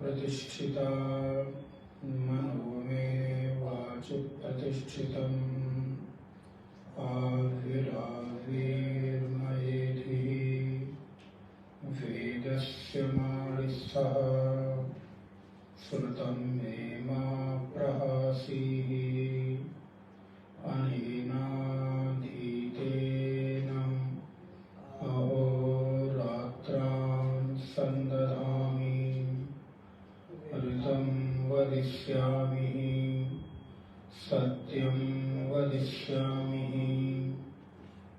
प्रतिष्ठिता मनो मे वाचि प्रतिष्ठितम् आविराविर्मयेधि वेदस्य माणिस्थः श्रुतं मे मा प्रहासीः अनेनाधीतेन अहोरात्रान् सन्दधामि ऋतं वदिष्यामि सत्यं वदिष्यामि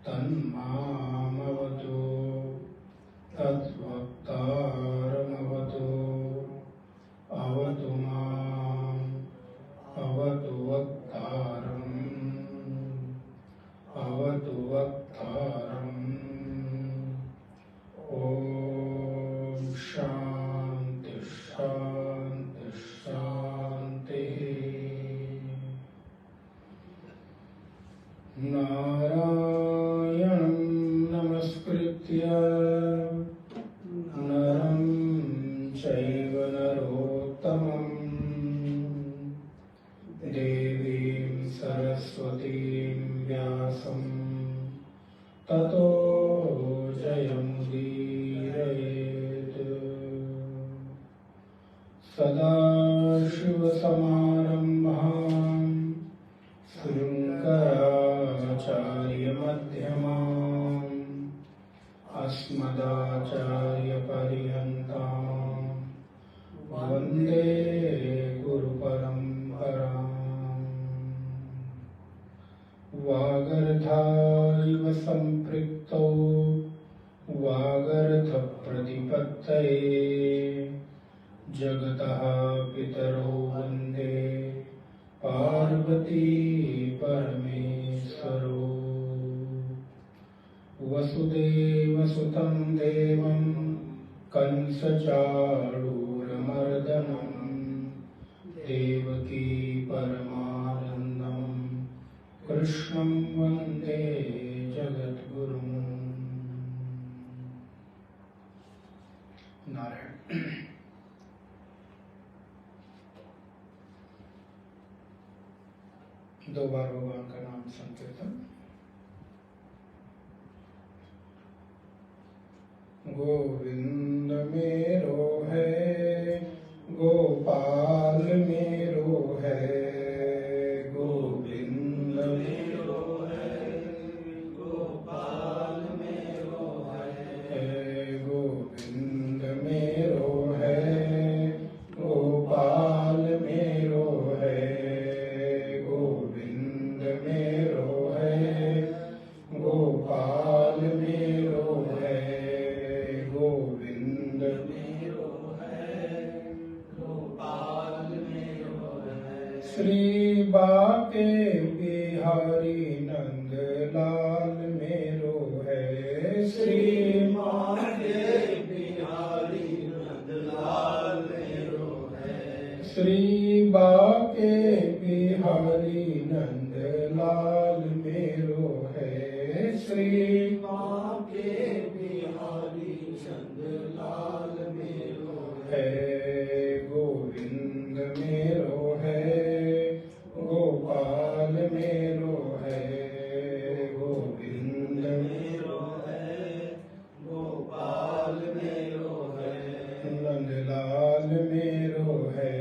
तन्मामवतु तद्वक्तारमवतु अवतु माम् अवतु वक्तारम् अवतु वक्तारम्। ॐ शान्ति शान्ति शान्तिः। नारायणं नमस्कृत्य नरं चैव नरोत्तमं देवीं सरस्वतीं व्यासं ततो जयमुदीरयेत्। सदाशिवसमारम्भां शङ्कराचार्यमध्यमाम् अस्मदाचार्यपर्यन्तां वन्दे गुरुपरम्पराम्। वागर्धाविव सम्पृक्तौ वागर्धप्रतिपत्तये जगतः पितरौ वन्दे पार्वती परमेश्वरौ। वसुदेवसुतं देवं कंसचाणूरमर्दनं देवकी परमानन्दं कृष्णं वन्दे जगद्गुरुम्। नारायण। दो बार भगवान का नाम संकीर्तन। गोविंद मेरो है गोपाल मेरो है गोविंद मेरो है गोपाल मेरो है गोविंद मेरो है गोपाल मेरो है गोविंद मेरो है गोपाल मेरो है गोविंद मेरो है गोपाल मेरो है। श्री बाके बिहारी नंद लाल मेरो है श्री बाके बिहारी नंद लाल मेरो है श्री बाके बिहारी नंद लाल मेरो है श्री बाके बिहारी नंद लाल मेरो है गोविंद मेरो है गोपाल मेरो है गोविंद मेरो है गोपाल मेरो है नंदलाल मेरो है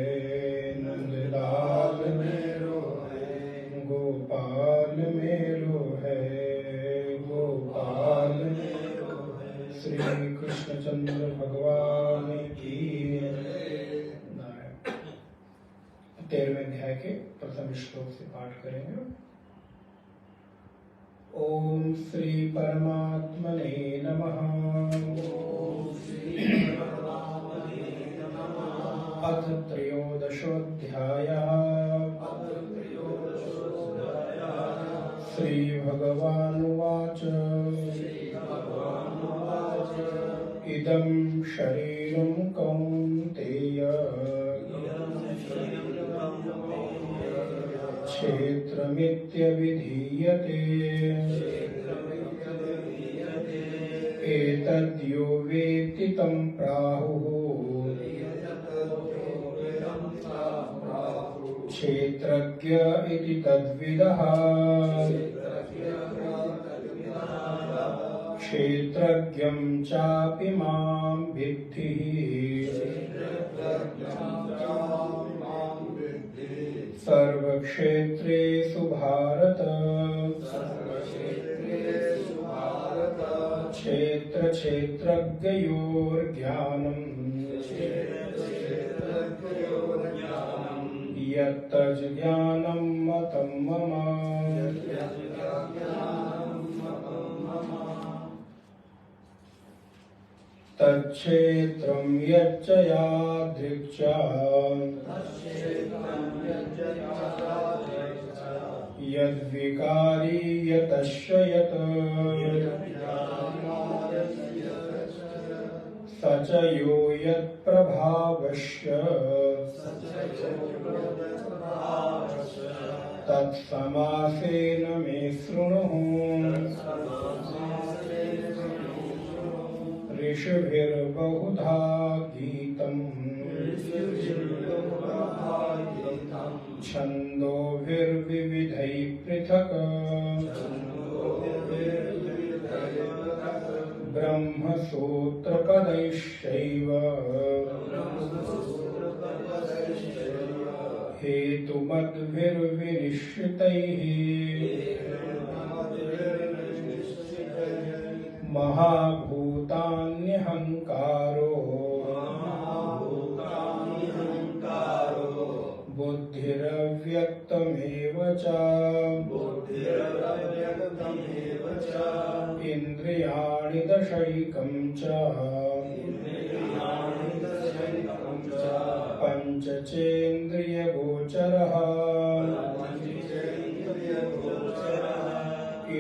नंदलाल मेरो है गोपाल मेरो है गोपाल मेरो है। श्री कृष्णचंद्र भगवान की। 13वें अध्याय के प्रथम श्लोक से पाठ करेंगे। ओम श्री परमात्मने नमः। अथ त्रयोदशोऽध्यायः। श्री भगवानुवाच इदं शरीरं कौन्तेय क्षेत्रमित्यभिधीयते एतद्यो वेत्ति तं प्राहुः क्षेत्रज्ञ इति तद्विदः क्षेत्रज्ञं चापि मां विद्धि सर्वक्षेत्रेषु भारत क्षेत्रक्षेत्रज्ञयोर्ज्ञानम् यत्तज्ज्ञानं मतं मम तच्क्षेत्रं यच्च यादृक् च यद्विकारी यतश्च यत् स च यो यत्प्रभावश्च तत्समासेन मे शृणु ऋषिभिर्बहुधा गीतम् छन्दोभिर्विविधैः पृथक् ब्रह्मसूत्रपदैश्चैव हेतुमद्भिर्विनिश्चितैः महाभूतान्यहङ्कारो बुद्धिरव्यक्तमेव च इन्द्रियाणि दशैकं च पञ्चचेन्द्रियगोचरः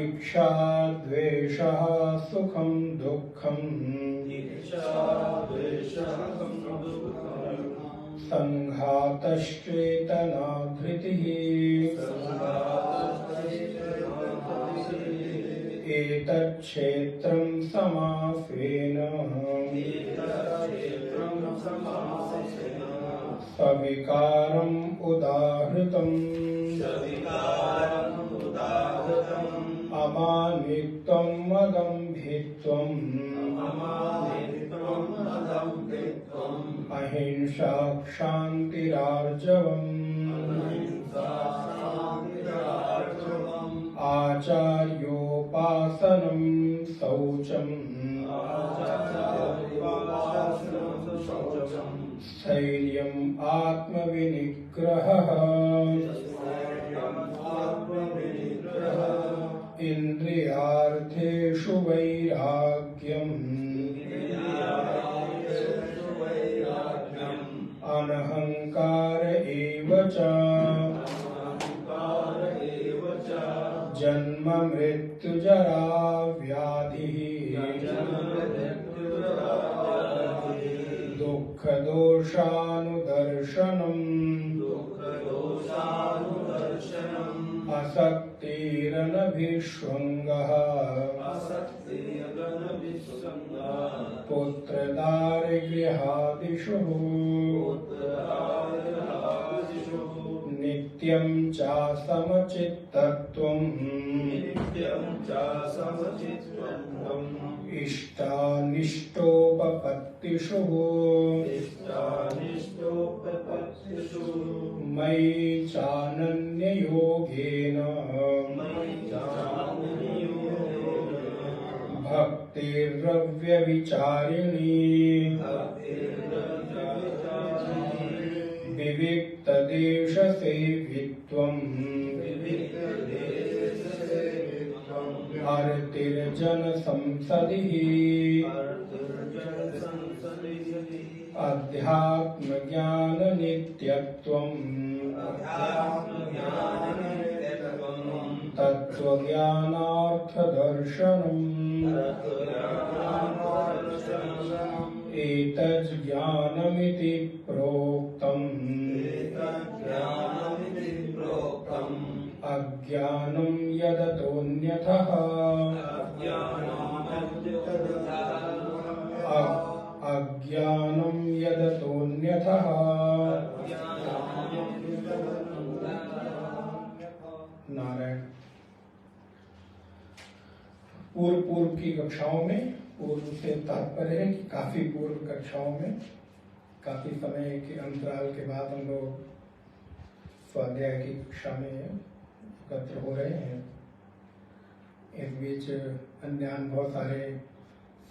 इच्छा द्वेषः सुखं दुःखं संघातश्चेतना धृतिः एतच्छेत्रं समासेन सविकारम् उदाहृतम् अमानित्वं मदम्भित्वम् अहिंसा क्षान्तिरार्जवम् आचार्योपासनं शौचम् स्थैर्यम् आत्मविनिग्रहः इन्द्रियार्थेषु वैराग्यम् अनहङ्कार एव च जन्म मृत्युजरा व्याधिः दुःखदोषानुदर्शनम् असक्तिरनभिष्वङ्गः पुत्रदारगृहादिषु नित्यं च समचित्तत्वम् इष्टानिष्टोपपत्तिषु मयि चानन्ययोगेन भक्तिरव्यभिचारिणी विविक्तदेशसेवित्वम् अर्तिर्जनसंसदिः अध्यात्मज्ञाननित्यत्वम् तत्त्वज्ञानार्थदर्शनम् एतज्ज्ञानमिति प्रोक्तम् अज्ञानं यदतोऽन्यथः अज्ञानं यदतोऽन्यथः। नारायण। पूर्व की कक्षाओं में, पूर्व से तात्पर्य है कि काफी पूर्व कक्षाओं में काफी समय के अंतराल के बाद हम लोग स्वाध्याय की कक्षा में एकत्र हो रहे हैं। इस बीच अन्य बहुत सारे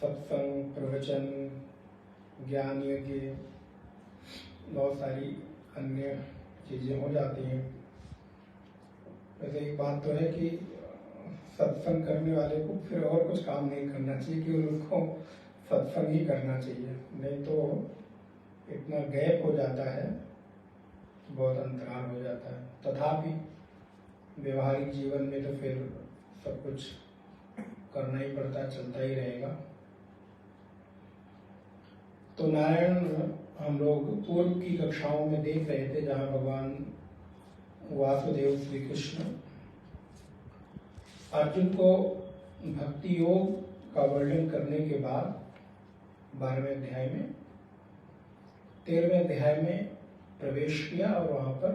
सत्संग, प्रवचन, ज्ञान यज्ञ, बहुत सारी अन्य चीजें हो जाती हैं। वैसे एक बात तो है कि सत्संग करने वाले को फिर और कुछ काम नहीं करना चाहिए, कि उनको सत्संग ही करना चाहिए, नहीं तो इतना गैप हो जाता है, बहुत अंतराल हो जाता है। तथापि व्यवहारिक जीवन में तो फिर सब कुछ करना ही पड़ता, चलता ही रहेगा। तो नारायण, हम लोग पूर्व की कक्षाओं में देख रहे थे जहाँ भगवान वासुदेव श्री कृष्ण अर्जुन को भक्ति योग का वर्णन करने के बाद 12वें अध्याय में 13वें अध्याय में प्रवेश किया और वहां पर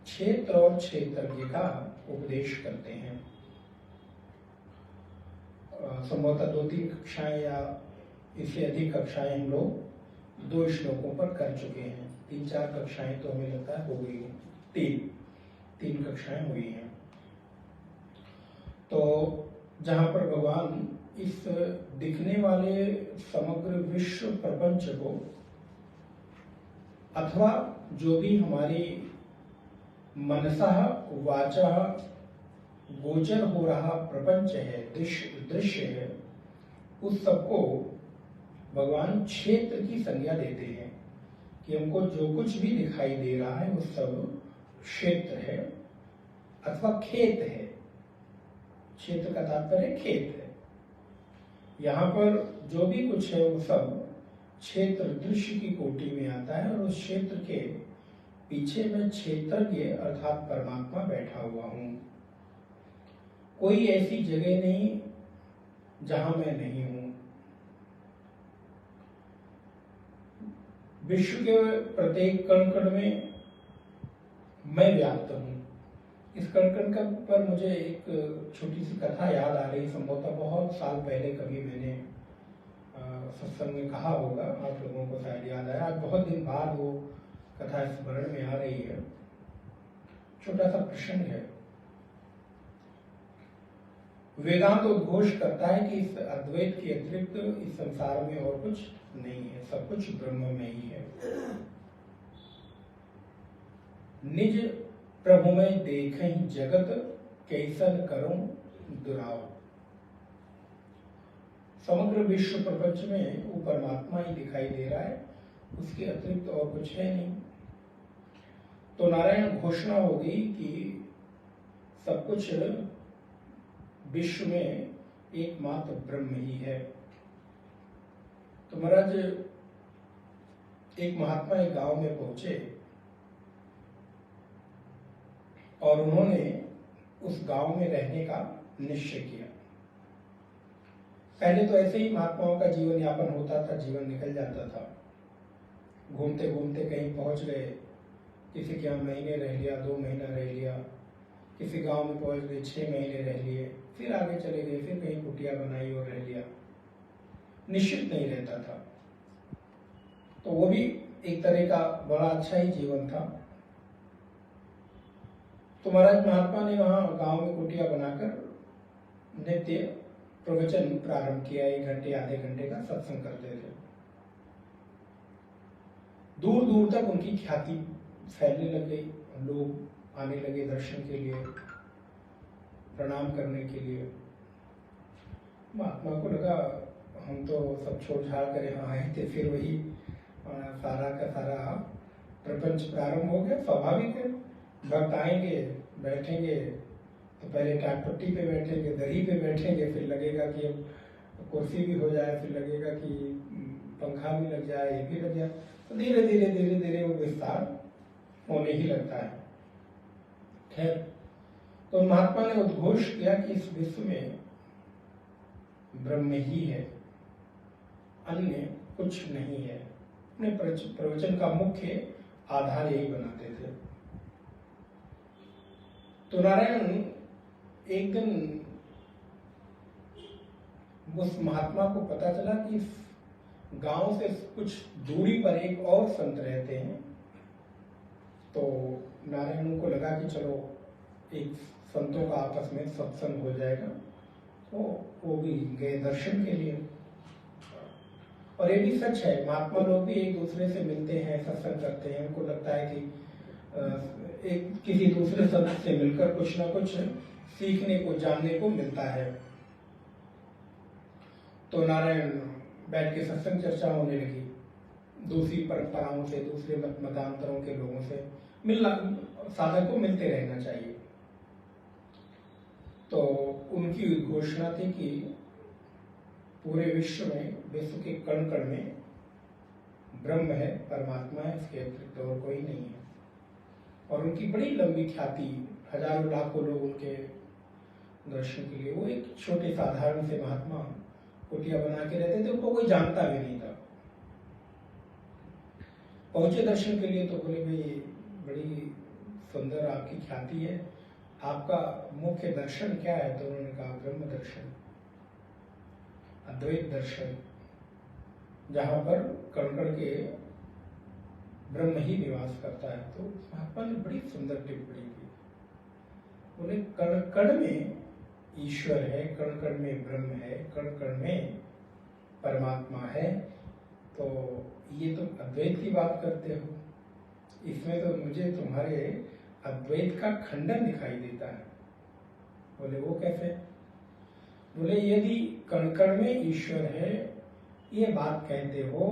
क्षेत्र और क्षेत्रज्ञ का उपदेश करते हैं। संभवतः 2-3 कक्षाएं या इससे अधिक कक्षाएं हम लोग 2 श्लोकों पर कर चुके हैं। 3-4 कक्षाएं तो हमें लगता है हो गई हैं, 3 कक्षाएं हुई हैं। तो जहां पर भगवान इस दिखने वाले समग्र विश्व प्रपंच को, अथवा जो भी हमारी मनसः वाचा गोचर हो रहा प्रपंच है, दृश्य है, उस सबको भगवान क्षेत्र की संज्ञा देते हैं कि हमको जो कुछ भी दिखाई दे रहा है वो सब क्षेत्र है अथवा खेत है। क्षेत्र का तात्पर्य खेत है। यहाँ पर जो भी कुछ है वो सब क्षेत्र दृश्य की कोटि में आता है और उस क्षेत्र के पीछे मैं क्षेत्रज्ञ अर्थात परमात्मा बैठा हुआ हूँ। कोई ऐसी जगह नहीं जहां मैं नहीं हूं। विश्व के प्रत्येक कण कण में मैं व्याप्त हूं। इस कण कण का पर मुझे एक छोटी सी कथा याद आ रही, संभवतः बहुत साल पहले कभी मैंने सत्संग में कहा होगा, आप लोगों को शायद याद आया। आज बहुत दिन बाद वो कथा स्मरण में आ रही है। छोटा सा प्रसंग है। वेदांत उद्घोष करता है कि इस अद्वैत के अतिरिक्त इस संसार में और कुछ नहीं है, सब कुछ ब्रह्म में ही है। निज प्रभु में देखहि जगत कैसन करूं दुराव। समग्र विश्व प्रपंच में वो परमात्मा ही दिखाई दे रहा है, उसके अतिरिक्त और कुछ है नहीं। तो नारायण घोषणा हो गई कि सब कुछ विश्व में एकमात्र ब्रह्म ही है। तो महाराज एक महात्मा एक गांव में पहुंचे और उन्होंने उस गांव में रहने का निश्चय किया। पहले तो ऐसे ही महात्माओं का जीवन यापन होता था, जीवन निकल जाता था। घूमते घूमते कहीं पहुंच गए, किसी के यहाँ महीने रह लिया, 2 महीना रह लिया, किसी गांव में पहुंच गए 6 महीने रह लिए, फिर आगे चले गए, फिर कहीं कुटिया बनाई और रह लिया। निश्चित नहीं रहता था। तो वो भी एक तरह का बड़ा अच्छा ही जीवन था। तो महाराज महात्मा ने वहां गांव में कुटिया बनाकर नित्य प्रवचन प्रारंभ किया। 1 घंटे आधे घंटे का सत्संग करते थे। दूर दूर तक उनकी ख्याति फैलने लग गई। लोग आने लगे दर्शन के लिए, प्रणाम करने के लिए। महात्मा को लगा हम तो सब छोड़ छाड़ कर यहाँ आए थे, फिर वही सारा का सारा प्रपंच प्रारंभ हो गया। स्वाभाविक है, भक्त आएंगे बैठेंगे तो पहले टाट पट्टी पे बैठेंगे, दरी पे बैठेंगे, फिर लगेगा कि अब कुर्सी भी हो जाए, फिर लगेगा कि पंखा भी लग जाए, ये भी लग जाए, तो धीरे धीरे धीरे धीरे वो विस्तार होने ही लगता है। खैर, तो महात्मा ने उद्घोष किया कि इस विश्व में ब्रह्म ही है, अन्य कुछ नहीं है। अपने प्रवचन का मुख्य आधार यही बनाते थे। तो नारायण एक दिन उस महात्मा को पता चला कि इस गांव से कुछ दूरी पर एक और संत रहते हैं। तो नारायण उनको लगा कि चलो एक संतों का आपस में सत्संग हो जाएगा, तो वो भी गए दर्शन के लिए। और ये भी सच है, महात्मा लोग भी एक दूसरे से मिलते हैं, सत्संग करते हैं। उनको लगता है कि एक किसी दूसरे संत से मिलकर कुछ ना कुछ सीखने को, जानने को मिलता है। तो नारायण बैठ के सत्संग चर्चा होने लगी। दूसरी परंपराओं से, दूसरे मतांतरों के लोगों से मिलना, साधक को मिलते रहना चाहिए। तो उनकी घोषणा थी कि पूरे विश्व में, विश्व के कण कण में ब्रह्म है, परमात्मा है, इसके अतिरिक्त और कोई नहीं है। और उनकी बड़ी लंबी ख्याति, हजारों लाखों लोग उनके दर्शन के लिए, वो एक छोटे साधारण से महात्मा कुटिया बना के रहते थे, उनको कोई जानता भी नहीं था। पहुंचे दर्शन के लिए तो बोले भाई बड़ी सुंदर आपकी ख्याति है, आपका मुख्य दर्शन क्या है? तो उन्होंने कहा ब्रह्म दर्शन, अद्वैत दर्शन, जहां पर कण कण के ब्रह्म ही निवास करता है। तो महात्मा ने बड़ी सुंदर टिप्पणी की। बोले कण कण में ईश्वर है, कण कण में ब्रह्म है, कण कण में परमात्मा है। तो ये तुम अद्वैत की बात करते हो, इसमें तो मुझे तुम्हारे अद्वैत का खंडन दिखाई देता है। बोले वो कैसे? बोले यदि कण कण में ईश्वर है ये बात कहते हो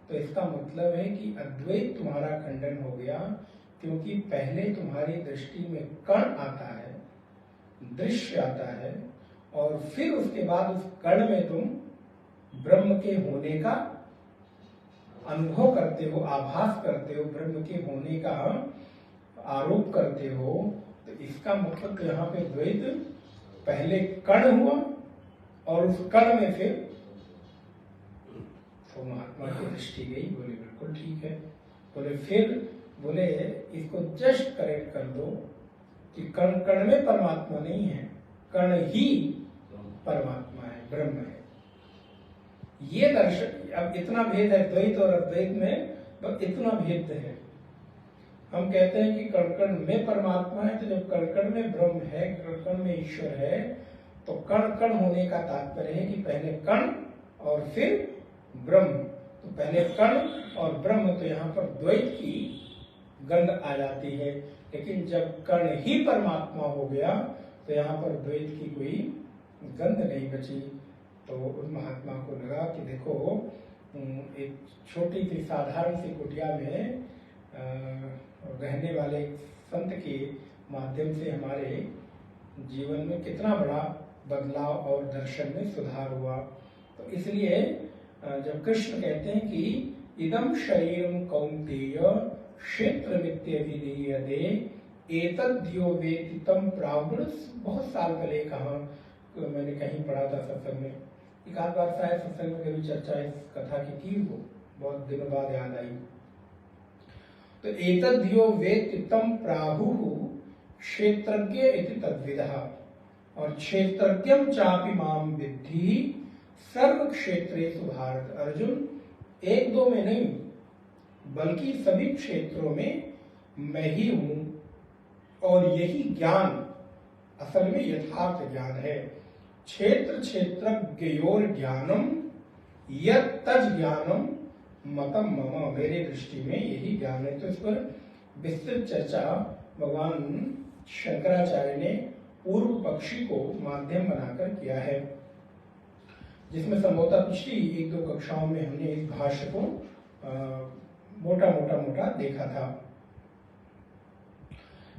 तो इसका मतलब है कि अद्वैत तुम्हारा खंडन हो गया, क्योंकि पहले तुम्हारी दृष्टि में कण आता है, दृश्य आता है, और फिर उसके बाद उस कण में तुम ब्रह्म के होने का अनुभव करते हो, आभास करते हो, ब्रह्म के होने का आरोप करते हो। तो इसका मतलब यहाँ पे द्वैत पहले कण हुआ और उस कण में फिर तो महात्मा की दृष्टि गई। बोले बिल्कुल ठीक है। बोले फिर बोले इसको जस्ट करेक्ट कर दो कि कण कण में परमात्मा नहीं है, कण ही परमात्मा है, ब्रह्म है। ये दर्शन, अब इतना भेद है द्वैत और अद्वैत में, बस इतना भेद है। हम कहते हैं कि कण कण में परमात्मा है, तो जब कण कण में ब्रह्म है, कण कण में ईश्वर है, तो कण कण होने का तात्पर्य है कि पहले कण और फिर ब्रह्म। तो पहले कण और ब्रह्म, तो यहाँ पर द्वैत की गंध आ जाती है। लेकिन जब कण ही परमात्मा हो गया तो यहाँ पर द्वैत की कोई गंध नहीं बची। तो उन महात्मा को लगा कि देखो एक छोटी सी साधारण सी कुटिया में रहने वाले संत के माध्यम से हमारे जीवन में कितना बड़ा बदलाव और दर्शन में सुधार हुआ। तो इसलिए जब कृष्ण कहते हैं कि इदम शरीरम कौन्तेय क्षेत्रमित्यभिधीयते एतद्यो वेति तम प्राहुर, बहुत साल पहले कहा, मैंने कहीं पढ़ा था सत्संग में, एक आध बार शायद सत्संग में कभी चर्चा इस कथा की हो, बहुत दिनों बाद याद आई। तो एतद्यो वेति तम प्राहुः क्षेत्रज्ञ इति तद्विदः, और क्षेत्रज्ञम चापि माम विद्धि सर्व क्षेत्रेषु भारत। अर्जुन, एक दो में नहीं बल्कि सभी क्षेत्रों में मैं ही हूं, और यही ज्ञान असल में यथार्थ ज्ञान है। क्षेत्र क्षेत्रज्ञयोर ज्ञानम यत् तज ज्ञानम मतम मम, मेरे दृष्टि में यही ज्ञान है। तो इस पर विस्तृत चर्चा भगवान शंकराचार्य ने पूर्व पक्षी को माध्यम बनाकर किया है, जिसमें संभवतः पिछली एक दो कक्षाओं में हमने इस भाष्य को मोटा देखा था।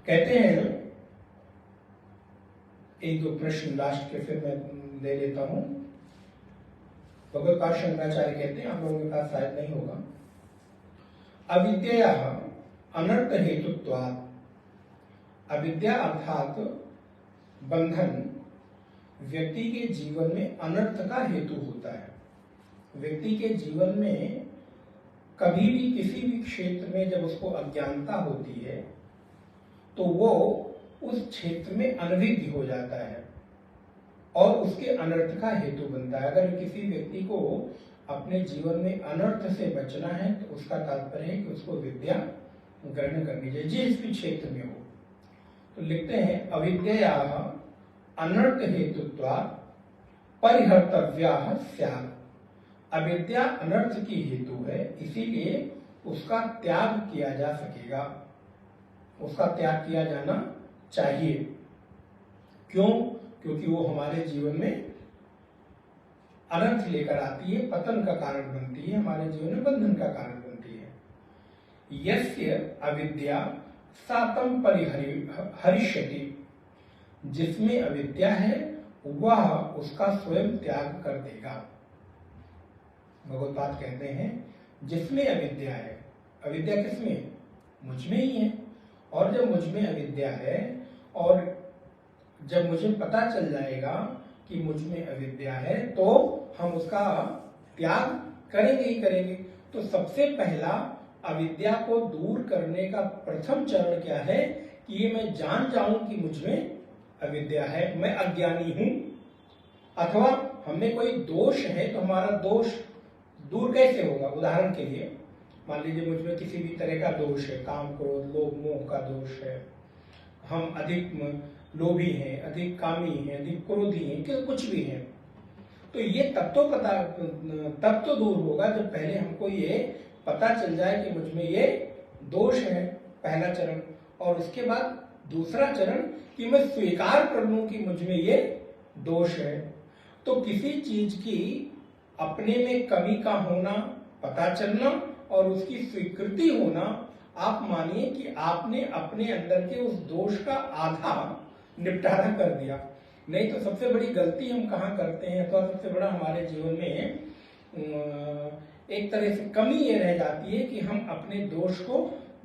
कहते हैं, एक दो प्रश्न लास्ट के फिर मैं ले लेता हूं। भगवत्पाद शंकराचार्य कहते हैं, आप लोगों के पास शायद नहीं होगा। अविद्या अनर्थ हेतुत्वात्, अविद्या अर्थात बंधन व्यक्ति के जीवन में अनर्थ का हेतु होता है। व्यक्ति के जीवन में कभी भी किसी भी क्षेत्र में जब उसको अज्ञानता होती है तो वो उस क्षेत्र में अनभिज्ञ हो जाता है और उसके अनर्थ का हेतु बनता है। अगर किसी व्यक्ति को अपने जीवन में अनर्थ से बचना है तो उसका तात्पर्य है कि उसको विद्या ग्रहण करनी चाहिए, जिस भी क्षेत्र में हो। तो लिखते हैं अविद्या अनर्थ हेतुत्वात् परिहर्तव्याः स्यात्। अविद्या अनर्थ की हेतु है, इसीलिए उसका त्याग किया जा सकेगा, उसका त्याग किया जाना चाहिए। क्यों? क्योंकि वो हमारे जीवन में अनर्थ लेकर आती है, पतन का कारण बनती है, हमारे जीवन में बंधन का कारण बनती है। यस्य अविद्या सातम परिहरिष्यति, जिसमें अविद्या है वह उसका स्वयं त्याग कर देगा। भगवत्पाद कहते हैं जिसमें अविद्या है, अविद्या किसमें? मुझ में ही है। और जब मुझ में अविद्या है और जब मुझे पता चल जाएगा कि मुझ में अविद्या है तो हम उसका त्याग करेंगे ही करेंगे। तो सबसे पहला अविद्या को दूर करने का प्रथम चरण क्या है कि ये मैं जान जाऊं कि मुझ में अविद्या है, मैं अज्ञानी हूं। अथवा हमें कोई दोष है तो हमारा दोष दूर कैसे होगा? उदाहरण के लिए मान लीजिए मुझ में किसी भी तरह का दोष है, काम क्रोध लोभ मोह का दोष है, हम अधिक लोभी हैं, अधिक कामी हैं, अधिक क्रोधी हैं, कि कुछ भी हैं, तो ये तब तो दूर होगा जब पहले हमको ये पता चल जाए कि मुझ में ये दोष है, पहला चरण। और उसके बाद दूसरा चरण कि मैं स्वीकार कर लूं कि मुझ में ये दोष है। तो किसी चीज की अपने में कमी का होना, पता चलना और उसकी स्वीकृति होना, आप मानिए कि आपने अपने अंदर के उस दोष का आधा निपटारा कर दिया। नहीं तो सबसे बड़ी गलती हम कहाँ करते हैं, अथवा सबसे बड़ा हमारे जीवन में एक तरह से कमी ये रह जाती है कि हम अपने दोष को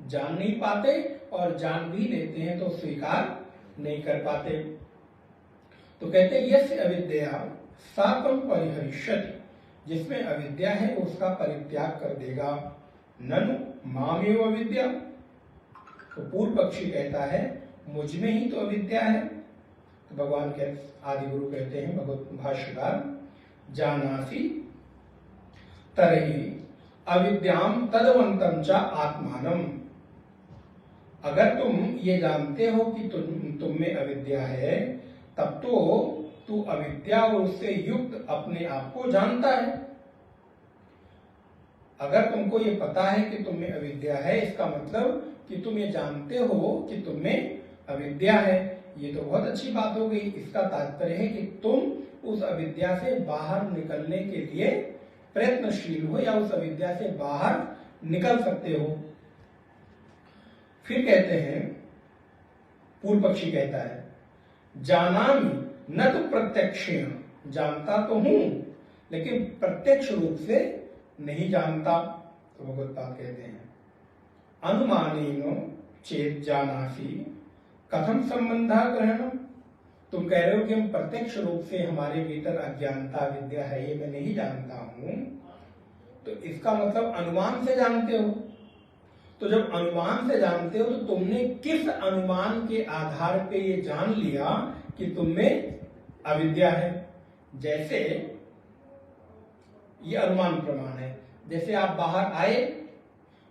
जान नहीं पाते और जान भी लेते हैं तो स्वीकार नहीं कर पाते। तो कहते हैं यस्य अविद्या सातम परिहरिष्यति, जिसमें अविद्या है उसका परित्याग कर देगा। ननु मामेव अविद्या, तो पूर्व पक्षी कहता है मुझ में ही तो अविद्या है। तो भगवान के आदि गुरु कहते हैं भगवत भाष्यकार, जानासि तरहि अविद्याम तदवंतम च आत्मानम। अगर तुम ये जानते हो कि तुम में अविद्या है तब तो तू अविद्या और उससे युक्त अपने आप को जानता है। अगर तुमको ये पता है कि तुम में अविद्या है, इसका मतलब कि तुम ये जानते हो कि तुम में अविद्या है। ये तो बहुत अच्छी बात हो गई। इसका तात्पर्य है कि तुम उस अविद्या से बाहर निकलने के लिए प्रयत्नशील हो या उस अविद्या से बाहर निकल सकते हो। फिर कहते हैं, पूर्व पक्षी कहता है, जानामि न तो प्रत्यक्षेण, जानता तो हूं लेकिन प्रत्यक्ष रूप से नहीं जानता। तो भगवत्पाद कहते हैं, अनुमानेन चेत जानासि कथम संबंधा ग्रहणम। तुम कह रहे हो कि हम प्रत्यक्ष रूप से हमारे भीतर अज्ञानता विद्या है ये मैं नहीं जानता हूं, तो इसका मतलब अनुमान से जानते हो। तो जब अनुमान से जानते हो तो तुमने किस अनुमान के आधार पे ये जान लिया कि तुम में अविद्या है? जैसे ये अनुमान प्रमाण है। जैसे आप बाहर आए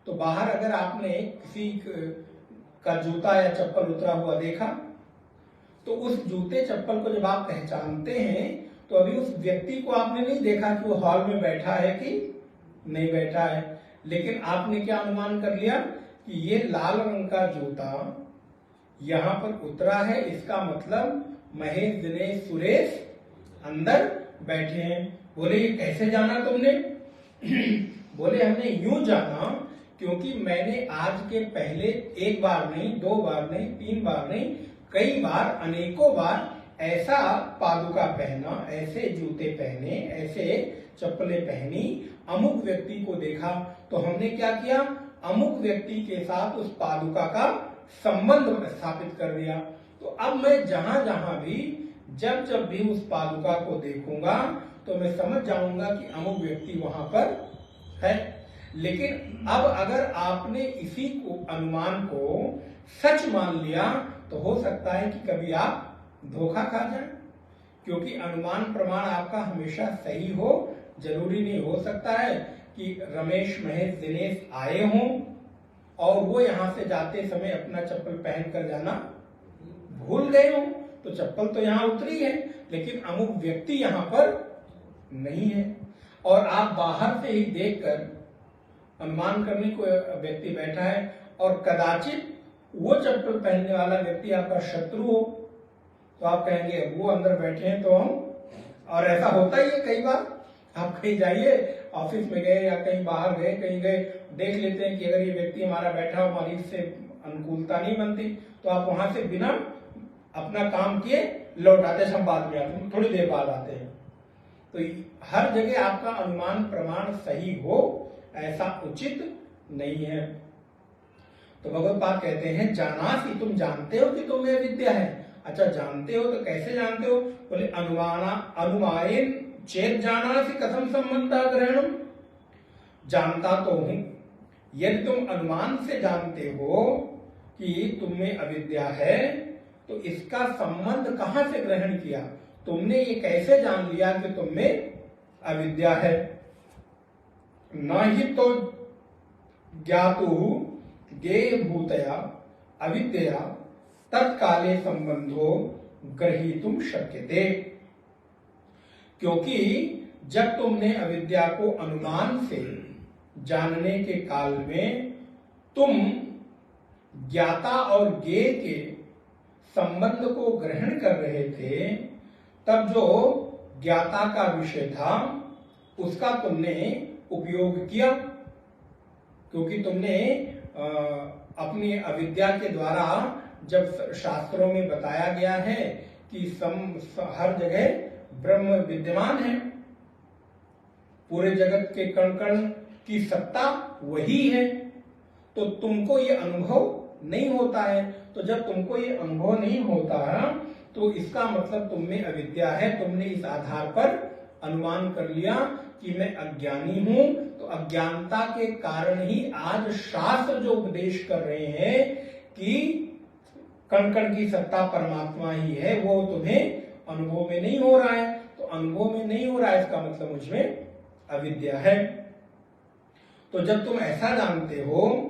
तो बाहर अगर आपने किसी का जूता या चप्पल उतरा हुआ देखा तो उस जूते चप्पल को जब आप पहचानते हैं तो अभी उस व्यक्ति को आपने नहीं देखा कि वो हॉल में बैठा है कि नहीं बैठा है, लेकिन आपने क्या अनुमान कर लिया कि ये लाल रंग का जूता यहां पर उतरा है, इसका मतलब महेश दिनेश सुरेश अंदर बैठे हैं। बोले ये कैसे जाना तुमने? बोले हमने यूं जाना क्योंकि मैंने आज के पहले एक बार नहीं, दो बार नहीं, तीन बार नहीं, कई बार, अनेकों बार ऐसा पादुका पहना, ऐसे जूते पहने, ऐसे चप्पलें पहनी, अमुक व्यक्ति को देखा, तो हमने क्या किया, अमुक व्यक्ति के साथ उस पादुका का संबंध स्थापित कर दिया। तो अब मैं जहां जहां भी जब जब भी उस पादुका को देखूंगा तो मैं समझ जाऊंगा कि अमुक व्यक्ति वहां पर है। लेकिन अब अगर आपने इसी को अनुमान को सच मान लिया तो हो सकता है कि कभी आप धोखा खा जाए, क्योंकि अनुमान प्रमाण आपका हमेशा सही हो जरूरी नहीं। हो सकता है कि रमेश, महेश, दिनेश आए हों और वो यहां से जाते समय अपना चप्पल पहन कर जाना भूल गए हों, तो चप्पल तो यहां उतरी है लेकिन अमुक व्यक्ति यहां पर नहीं है। और आप बाहर से ही देखकर अनुमान करने को व्यक्ति बैठा है और कदाचित वो चप्पल पहनने वाला व्यक्ति आपका शत्रु हो, तो आप कहेंगे वो अंदर बैठे हैं तो हम, और ऐसा होता ही है कई बार। आप कहीं जाइए, ऑफिस में गए या कहीं बाहर गए, कहीं गए, देख लेते हैं कि अगर ये व्यक्ति हमारा बैठा हो, हमारी इससे अनुकूलता नहीं बनती, तो आप वहां से बिना अपना काम किए लौट आते, हम बाद में आते, थोड़ी देर बाद आते हैं। तो हर जगह आपका अनुमान प्रमाण सही हो ऐसा उचित नहीं है। तो भगवत्पाद कहते हैं जानासी, तुम जानते हो कि तुम्हें विद्या है। अच्छा, जानते हो तो कैसे जानते हो? बोले अनुमायन चेत जानासी कथम संबंध ग्रहणम। जानता तो हूं, यदि तुम अनुमान से जानते हो कि तुम्हें अविद्या है तो इसका संबंध कहां से ग्रहण किया? तुमने ये कैसे जान लिया कि तुम्हें अविद्या है? न ही तो ज्ञातु ज्ञेय भूतया अविद्या तत्काले संबंधो ग्रहीतुम शक्यते। क्योंकि जब तुमने अविद्या को अनुमान से जानने के काल में तुम ज्ञाता और ज्ञेय के संबंध को ग्रहण कर रहे थे, तब जो ज्ञाता का विषय था उसका तुमने उपयोग किया, क्योंकि तुमने अपनी अविद्या के द्वारा, जब शास्त्रों में बताया गया है कि हर जगह ब्रह्म विद्यमान है, पूरे जगत के कण कण की सत्ता वही है, तो तुमको ये अनुभव नहीं होता है। तो जब तुमको ये अनुभव नहीं होता तो इसका मतलब तुम में अविद्या है। तुमने इस आधार पर अनुमान कर लिया कि मैं अज्ञानी हूं, तो अज्ञानता के कारण ही आज शास्त्र जो उपदेश कर रहे हैं कि कण कण की सत्ता परमात्मा ही है, वो तुम्हें अनुभव में नहीं हो रहा है। तो अनुभव में नहीं हो रहा है इसका मतलब मुझमें अविद्या है। तो जब तुम ऐसा जानते हो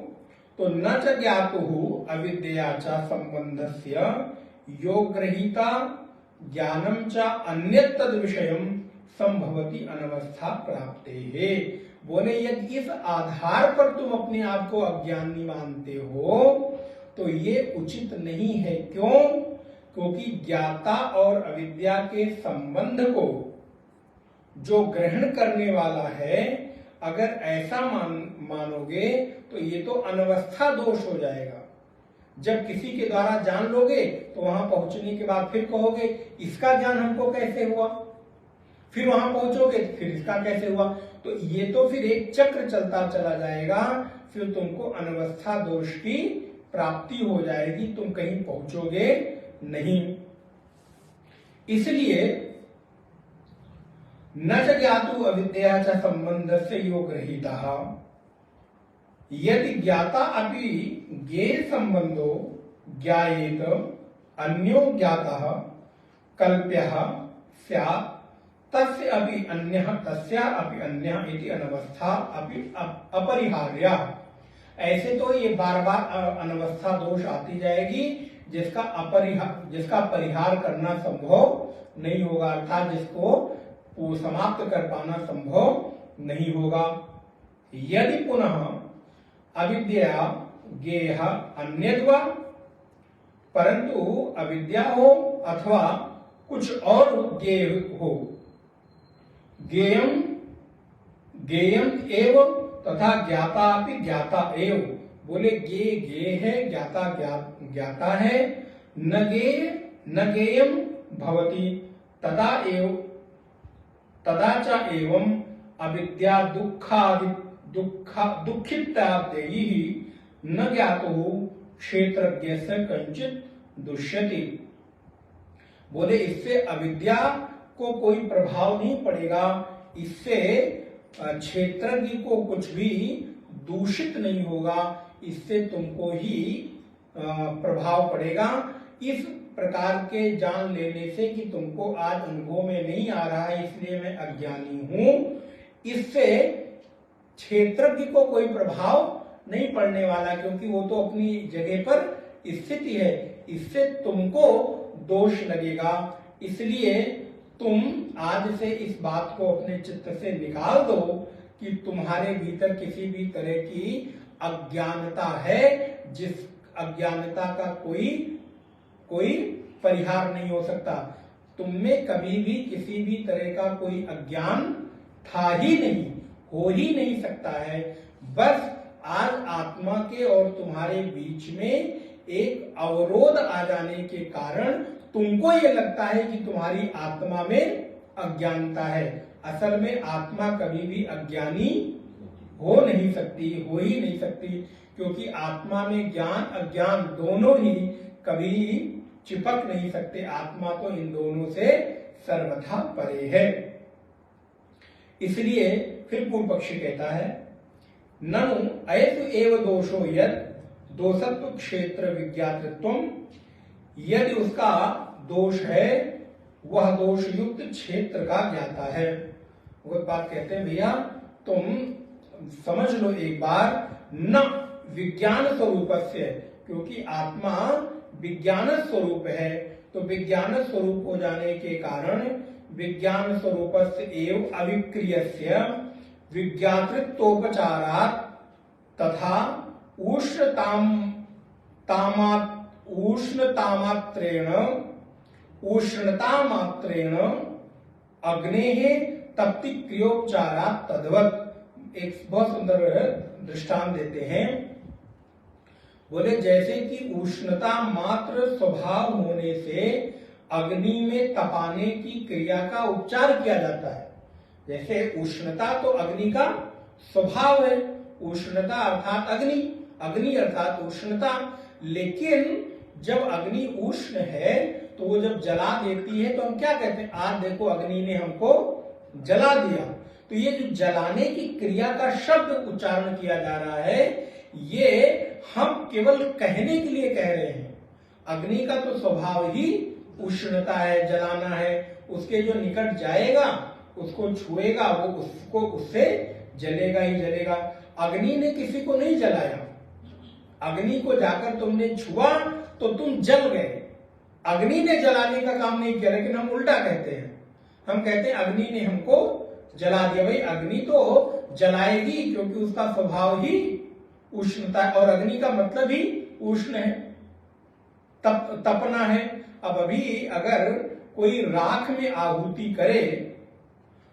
तो न च ज्ञातुः अविद्या च संबंधस्य योग ग्रहीता ज्ञानम च अन्यत् तद विषयम संभवति अनवस्था प्राप्ते है। बोले यदि इस आधार पर तुम अपने आप को अज्ञानी मानते हो तो ये उचित नहीं है। क्यों? क्योंकि ज्ञाता और अविद्या के संबंध को जो ग्रहण करने वाला है, अगर ऐसा मानोगे तो ये तो अनवस्था दोष हो जाएगा। जब किसी के द्वारा जान लोगे तो वहां पहुंचने के बाद फिर कहोगे इसका ज्ञान हमको कैसे हुआ, फिर वहां पहुंचोगे तो फिर इसका कैसे हुआ, तो ये तो फिर एक चक्र चलता चला जाएगा। फिर तुमको अनवस्था दोष की प्राप्ति हो जाएगी, तुम कहीं पहुंचोगे नहीं। इसलिए न च ज्ञातु अविद्या च संबंधस्य योग ग्रहीता यदि ज्ञाता अपि ज्ञेय संबंधो ज्ञायेत अन्यो ज्ञातः कल्प्यः स्यात् तस्य अपि अन्यः तस्या अपि अन्यः इति अनवस्था अपि अपरिहार्या। ऐसे तो ये बार बार अनवस्था दोष आती जाएगी जिसका परिहार करना संभव नहीं होगा, अर्थात जिसको समाप्त कर पाना संभव नहीं होगा। यदि पुनः अविद्या ज्ञेय अन्यद्वा, परंतु अविद्या हो अथवा कुछ और ज्ञेय हो, ज्ञेयम ज्ञेयम एव तथा ज्ञाता अपि ज्ञाता एव। बोले ज्ञेय ज्ञेय है, ज्ञाता ज्ञाता है, न ज्ञेय न ज्ञेयम भवति तदा च एवं अविद्या दुःखितादेयी न ज्ञातो क्षेत्रज्ञस्य कंचित दुष्यति। बोले इससे अविद्या को कोई प्रभाव नहीं पड़ेगा, इससे क्षेत्रज्ञ को कुछ भी दूषित नहीं होगा, इससे तुमको ही प्रभाव पड़ेगा। इस प्रकार के जान लेने से कि तुमको आज अनुभव में नहीं आ रहा है इसलिए मैं अज्ञानी हूं, इससे क्षेत्रज्ञ को कोई प्रभाव नहीं पड़ने वाला, क्योंकि वो तो अपनी जगह पर स्थिति है। इससे तुमको दोष लगेगा, इसलिए तुम आज से इस बात को अपने चित्त से निकाल दो कि तुम्हारे भीतर किसी भी तरह की अज्ञानता है, जिस अज्ञानता का कोई परिहार नहीं हो सकता। तुम में कभी भी किसी भी तरह का कोई अज्ञान था ही नहीं, हो ही नहीं सकता है। बस आज आत्मा के और तुम्हारे बीच में एक अवरोध आ जाने के कारण तुमको ये लगता है कि तुम्हारी आत्मा में अज्ञानता है। असल में आत्मा कभी भी अज्ञानी हो नहीं सकती, हो ही नहीं सकती, क्योंकि आत्मा में ज्ञान अज्ञान दोनों ही कभी चिपक नहीं सकते। आत्मा तो इन दोनों से सर्वथा परे है। इसलिए फिर पूर्व पक्षी कहता है, ननु अयतु एव दोषो यद दोषत्व क्षेत्र विज्ञातृत्वम, यदि उसका दोष है वह दोष युक्त क्षेत्र का ज्ञाता है। वो बात कहते हैं भैया तुम समझ लो एक बार, न विज्ञान स्वरूप से, क्योंकि आत्मा विज्ञान स्वरूप है, तो विज्ञान स्वरूप हो जाने के कारण विज्ञान स्वरूप से एव अविक्रियस्य विज्ञातृत्वोपचारात् तथा उष्णतामात्रेण अग्नेः तप्ति क्रियोपचारात् तद्वत्। एक बहुत सुंदर दृष्टांत देते हैं। बोले जैसे कि उष्णता मात्र स्वभाव होने से अग्नि में तपाने की क्रिया का उपचार किया जाता है। जैसे उष्णता तो अग्नि का स्वभाव है, उष्णता अर्थात अग्नि, अग्नि अर्थात उष्णता। लेकिन जब अग्नि उष्ण है तो वो जब जला देती है तो हम क्या कहते हैं, आज देखो अग्नि ने हमको जला दिया। तो ये जो जलाने की क्रिया का शब्द उच्चारण किया जा रहा है, ये हम केवल कहने के लिए कह रहे हैं। अग्नि का तो स्वभाव ही उष्णता है, जलाना है। उसके जो निकट जाएगा, उसको छुएगा, वो उससे जलेगा ही जलेगा। अग्नि ने किसी को नहीं जलाया, अग्नि को जाकर तुमने छुआ तो तुम जल गए। अग्नि ने जलाने का काम नहीं किया, लेकिन हम उल्टा कहते हैं। हम कहते हैं अग्नि ने हमको जला दिया। भाई अग्नि तो जलाएगी, क्योंकि उसका स्वभाव ही उष्णता है, और अग्नि का मतलब ही उष्ण है, तपना है। अब अभी अगर कोई राख में आहुति करे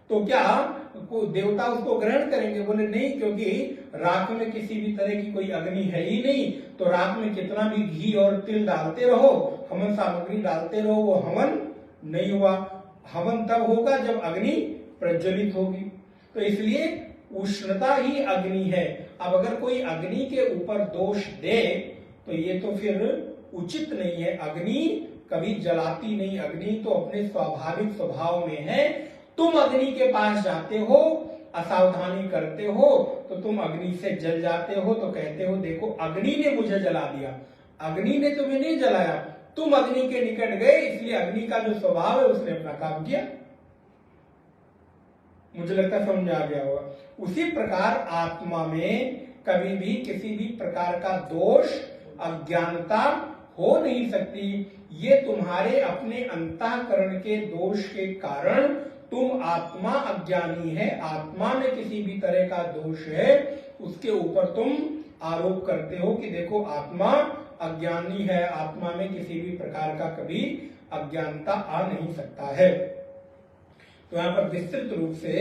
तो क्या देवता उसको ग्रहण करेंगे? बोले नहीं, क्योंकि राख में किसी भी तरह की कोई अग्नि है ही नहीं। तो राख में कितना भी घी और तिल डालते रहो, हवन सामग्री डालते रहो, वो हवन नहीं हुआ। हवन तब होगा जब अग्नि प्रज्वलित होगी। तो इसलिए उष्णता ही अग्नि है। अब अगर कोई अग्नि के ऊपर दोष दे तो ये तो फिर उचित नहीं है। अग्नि कभी जलाती नहीं, अग्नि तो अपने स्वाभाविक स्वभाव में है। तुम अग्नि के पास जाते हो, असावधानी करते हो तो तुम अग्नि से जल जाते हो, तो कहते हो देखो अग्नि ने मुझे जला दिया। अग्नि ने तुम्हें नहीं जलाया, तुम अग्नि के निकट गए, इसलिए अग्नि का जो स्वभाव है उसने अपना काम किया। मुझे लगता है समझ आ गया होगा। उसी प्रकार आत्मा में कभी भी किसी भी प्रकार का दोष, अज्ञानता हो नहीं सकती। ये तुम्हारे अपने अंतःकरण के दोष के कारण तुम आत्मा अज्ञानी है, आत्मा में किसी भी तरह का दोष है, उसके ऊपर तुम आरोप करते हो कि देखो आत्मा अज्ञानी है, आत्मा में किसी भी प्रकार का कभी अज्ञानता आ नहीं सकता है। तो यहाँ पर विस्तृत रूप से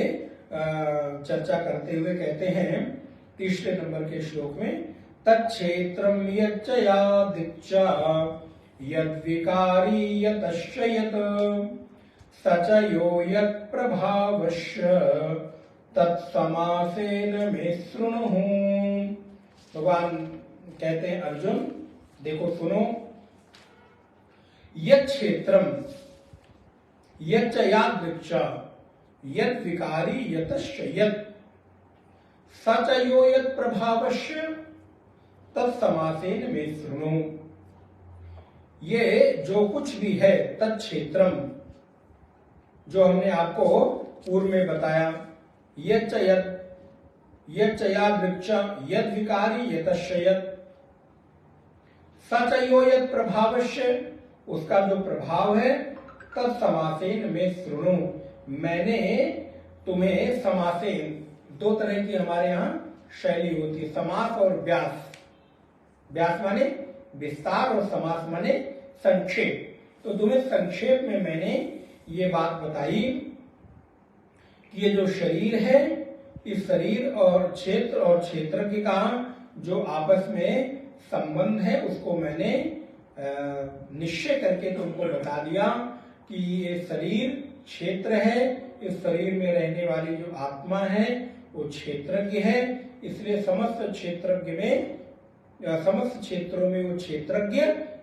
चर्चा करते हुए कहते हैं 30 नंबर के श्लोक में, तत्क्षेत्रम यच्च यादिच्च यद्विकारी यतश्च यत् स च यो यत्प्रभावस्य तत्समासेन मे शृणुः। भगवान कहते हैं अर्जुन देखो सुनो, यत् क्षेत्रम यच्च यादृक्ष यद्विकारी यतश्च यत् स च यो यत्प्रभावस्य तत्समासेन मे शृणु। ये जो कुछ भी है तत्क्षेत्रम, जो हमने आपको पूर्व में बताया, यच्च यादृक्ष यद्विकारी यतश्च यत् स च यो यत्प्रभावस्य, उसका जो प्रभाव है, तत्समासेन में शृणु, मैंने तुम्हें समासेन, दो तरह की हमारे यहां शैली होती है, समास और व्यास। व्यास माने विस्तार और समास माने संक्षेप। तो तुम्हें संक्षेप में मैंने ये बात बताई कि ये जो शरीर है, इस शरीर और क्षेत्रज्ञ का जो आपस में संबंध है, उसको मैंने निश्चय करके तुमको बता दिया कि ये शरीर क्षेत्र है, इस शरीर में रहने वाली जो आत्मा है वो क्षेत्रज्ञ है, इसलिए समस्त क्षेत्रों में वो क्षेत्रज्ञ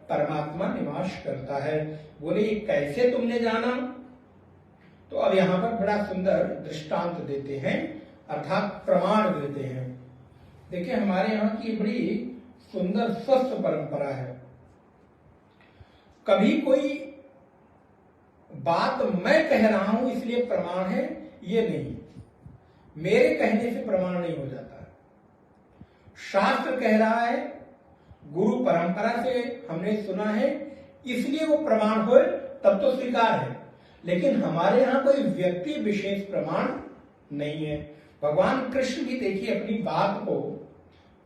परमात्मा निवास करता है। बोले ये कैसे तुमने जाना? तो अब यहां पर बड़ा सुंदर दृष्टांत देते हैं, अर्थात प्रमाण देते हैं। देखिए हमारे यहाँ की बड़ी सुंदर स्वस्थ परंपरा है। कभी कोई बात मैं कह रहा हूं इसलिए प्रमाण है, ये नहीं। मेरे कहने से प्रमाण नहीं हो जाता। शास्त्र कह रहा है, गुरु परंपरा से हमने सुना है, इसलिए वो प्रमाण हो, तब तो स्वीकार है। लेकिन हमारे यहां कोई व्यक्ति विशेष प्रमाण नहीं है। भगवान कृष्ण भी देखिए अपनी बात को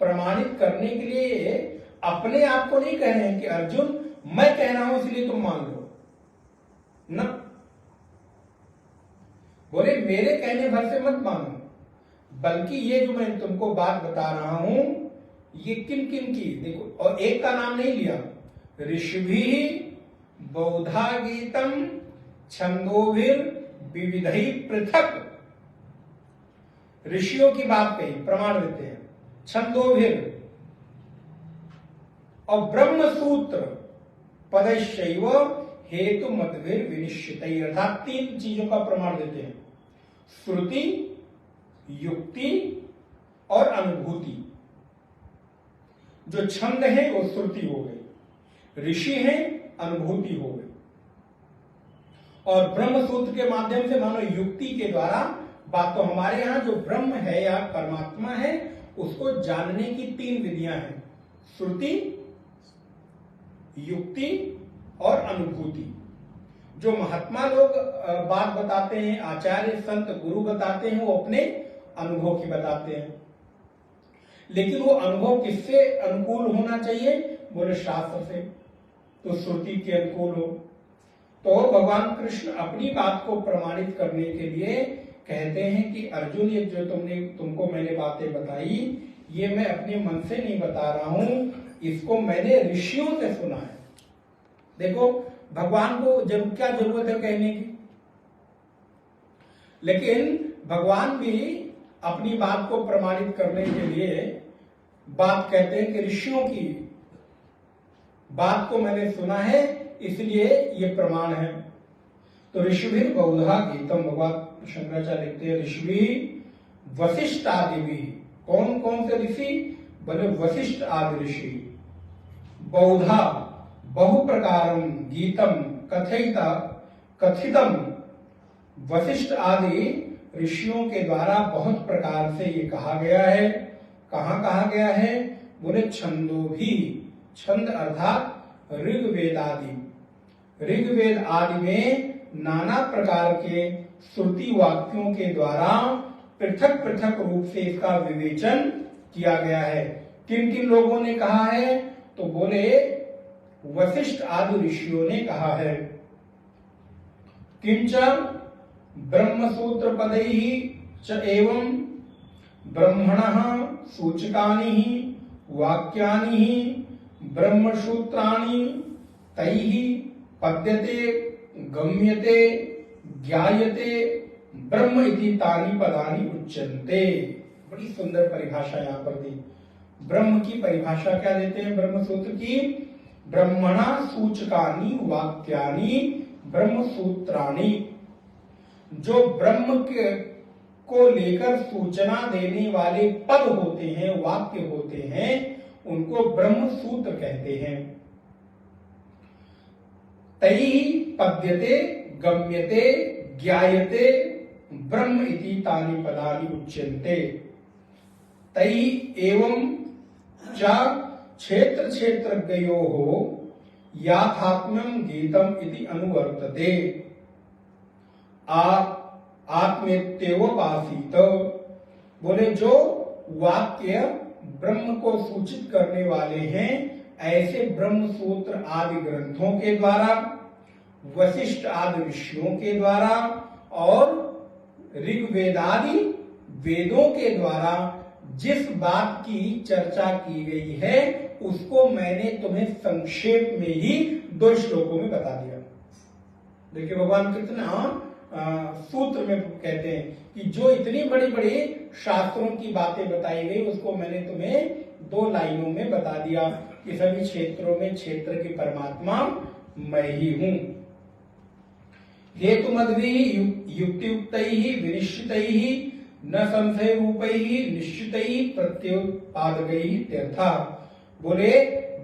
प्रमाणित करने के लिए अपने आप को नहीं कह रहे हैं कि अर्जुन मैं कह रहा हूं इसलिए तुम मान लो ना, बोले मेरे कहने भर से मत मानो, बल्कि ये जो मैं तुमको बात बता रहा हूं ये किन किन की देखो, और एक का नाम नहीं लिया, ऋषिभिः बहुधा गीतम छंदोभिर विविधै पृथक। ऋषियों की बात कही, प्रमाण देते हैं, छंदोभिर और ब्रह्म सूत्र पदैश्चैव हेतु मतभिर विनिश्चितै, अर्थात तीन चीजों का प्रमाण देते हैं, श्रुति, युक्ति और अनुभूति। जो छंद है वो श्रुति हो गई, ऋषि है अनुभूति हो गई, और ब्रह्म सूत्र के माध्यम से मानो युक्ति के द्वारा बात। तो हमारे यहां जो ब्रह्म है या परमात्मा है उसको जानने की तीन विधियां हैं, श्रुति, युक्ति और अनुभूति। जो महात्मा लोग बात बताते हैं, आचार्य संत गुरु बताते हैं, वो अपने अनुभव की बताते हैं। लेकिन वो अनुभव किससे अनुकूल होना चाहिए? बोले शास्त्र से, तो श्रुति के अनुकूल हो। तो भगवान कृष्ण अपनी बात को प्रमाणित करने के लिए कहते हैं कि अर्जुन ये जो तुमको मैंने बातें बताई, ये मैं अपने मन से नहीं बता रहा हूं, इसको मैंने ऋषियों से सुना है। देखो भगवान को क्या जरूरत है कहने की, लेकिन भगवान भी अपनी बात को प्रमाणित करने के लिए बात कहते हैं कि ऋषियों की बात को मैंने सुना है इसलिए ये प्रमाण है। तो ऋषिभिः बहुधा गीतम, भगवान शंकराचार्य लिखते हैं ऋषिभिः वशिष्ठ आदि भी। कौन कौन से ऋषि? बोले वशिष्ठ आदि ऋषि। बहुधा बहु प्रकारम गीतम कथितम, वशिष्ठ आदि ऋषियों के द्वारा बहुत प्रकार से ये कहा गया है। कहाँ कहा गया है? बोले छंदो भी, छंद अर्थात ऋग्वेद आदि, ऋग्वेद आदि में नाना प्रकार के श्रुति वाक्यों के द्वारा पृथक पृथक रूप से इसका विवेचन किया गया है। किन किन लोगों ने कहा है? तो बोले वशिष्ठ आदि ऋषियों ने कहा है। किंच ब्रह्मसूत्र पदैहि च एवं ब्रह्मणः सूचकानि वाक्यानि ब्रह्मसूत्राणि तैहि पद्यते गम्यते ज्ञायते ब्रह्म इति तानि पदानि उच्यन्ते। बड़ी सुंदर परिभाषा यहाँ पर दी। ब्रह्म की परिभाषा क्या देते हैं ब्रह्म सूत्र की? ब्रह्मणा सूचकानि वाक्यानि ब्रह्म सूत्राणि। जो ब्रह्म को लेकर सूचना देने वाले पद होते हैं, वाक्य होते हैं, उनको ब्रह्म सूत्र कहते हैं। तैहि पद्यते गम्यते ज्ञायते ब्रह्म इति तानि पदानि उच्यन्ते। तैहि एवं च क्षेत्र क्षेत्रज्ञयोः याथात्म्यं गीतम् इति अनुवर्तते। आत्मेत्येवोपासीत। बोले जो वाक्य ब्रह्म को सूचित करने वाले हैं, ऐसे ब्रह्म सूत्र आदि ग्रंथों के द्वारा, वशिष्ठ आदि ऋषियों के द्वारा और ऋग्वेदादि वेदों के द्वारा जिस बात की चर्चा की गई है, उसको मैंने तुम्हें संक्षेप में ही 2 श्लोकों में बता दिया। देखिए भगवान कितना सूत्र में कहते हैं कि जो इतनी बड़ी बड़ी शास्त्रों की बातें बताई गई, उसको मैंने तुम्हें 2 लाइनों में बता दिया कि सभी क्षेत्रों में क्षेत्र की परमात्मा मैं ही हूं। हेतु मद्भिः युक्तियुक्तैः विनिश्चितैः न संशय रूपैः निश्चितैः प्रत्युत्पादकैः तीर्था। बोले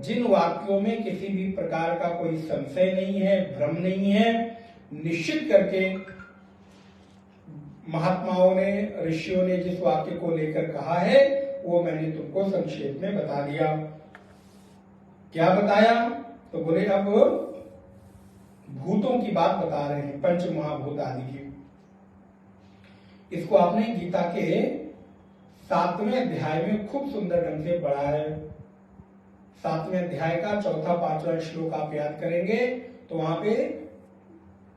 जिन वाक्यों में किसी भी प्रकार का कोई संशय नहीं है, भ्रम नहीं है, निश्चित करके महात्माओं ने, ऋषियों ने जिस वाक्य को लेकर कहा है, वो मैंने तुमको संक्षेप में बता दिया। क्या बताया? तो बोले अब भूतों की बात बता रहे हैं, पंच महाभूत आदि की। इसको आपने गीता के 7वें अध्याय में खूब सुंदर ढंग से पढ़ा है। 7वें अध्याय का 4-5वां श्लोक आप याद करेंगे तो वहां पे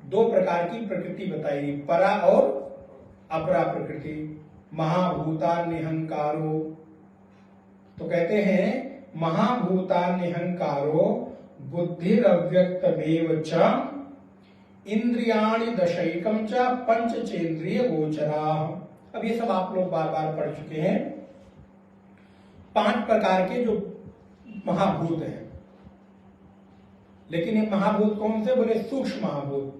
2 प्रकार की प्रकृति बताई, परा और अपरा प्रकृति। महाभूतान्यहंकारो, तो कहते हैं महाभूतान्यहंकारो बुद्धिरव्यक्तमेव च इंद्रियाणि दशैकम च पंचचेंद्रिय गोचराः। अब ये सब आप लोग बार बार पढ़ चुके हैं। 5 प्रकार के जो महाभूत हैं, लेकिन ये महाभूत कौन से? बोले सूक्ष्म महाभूत।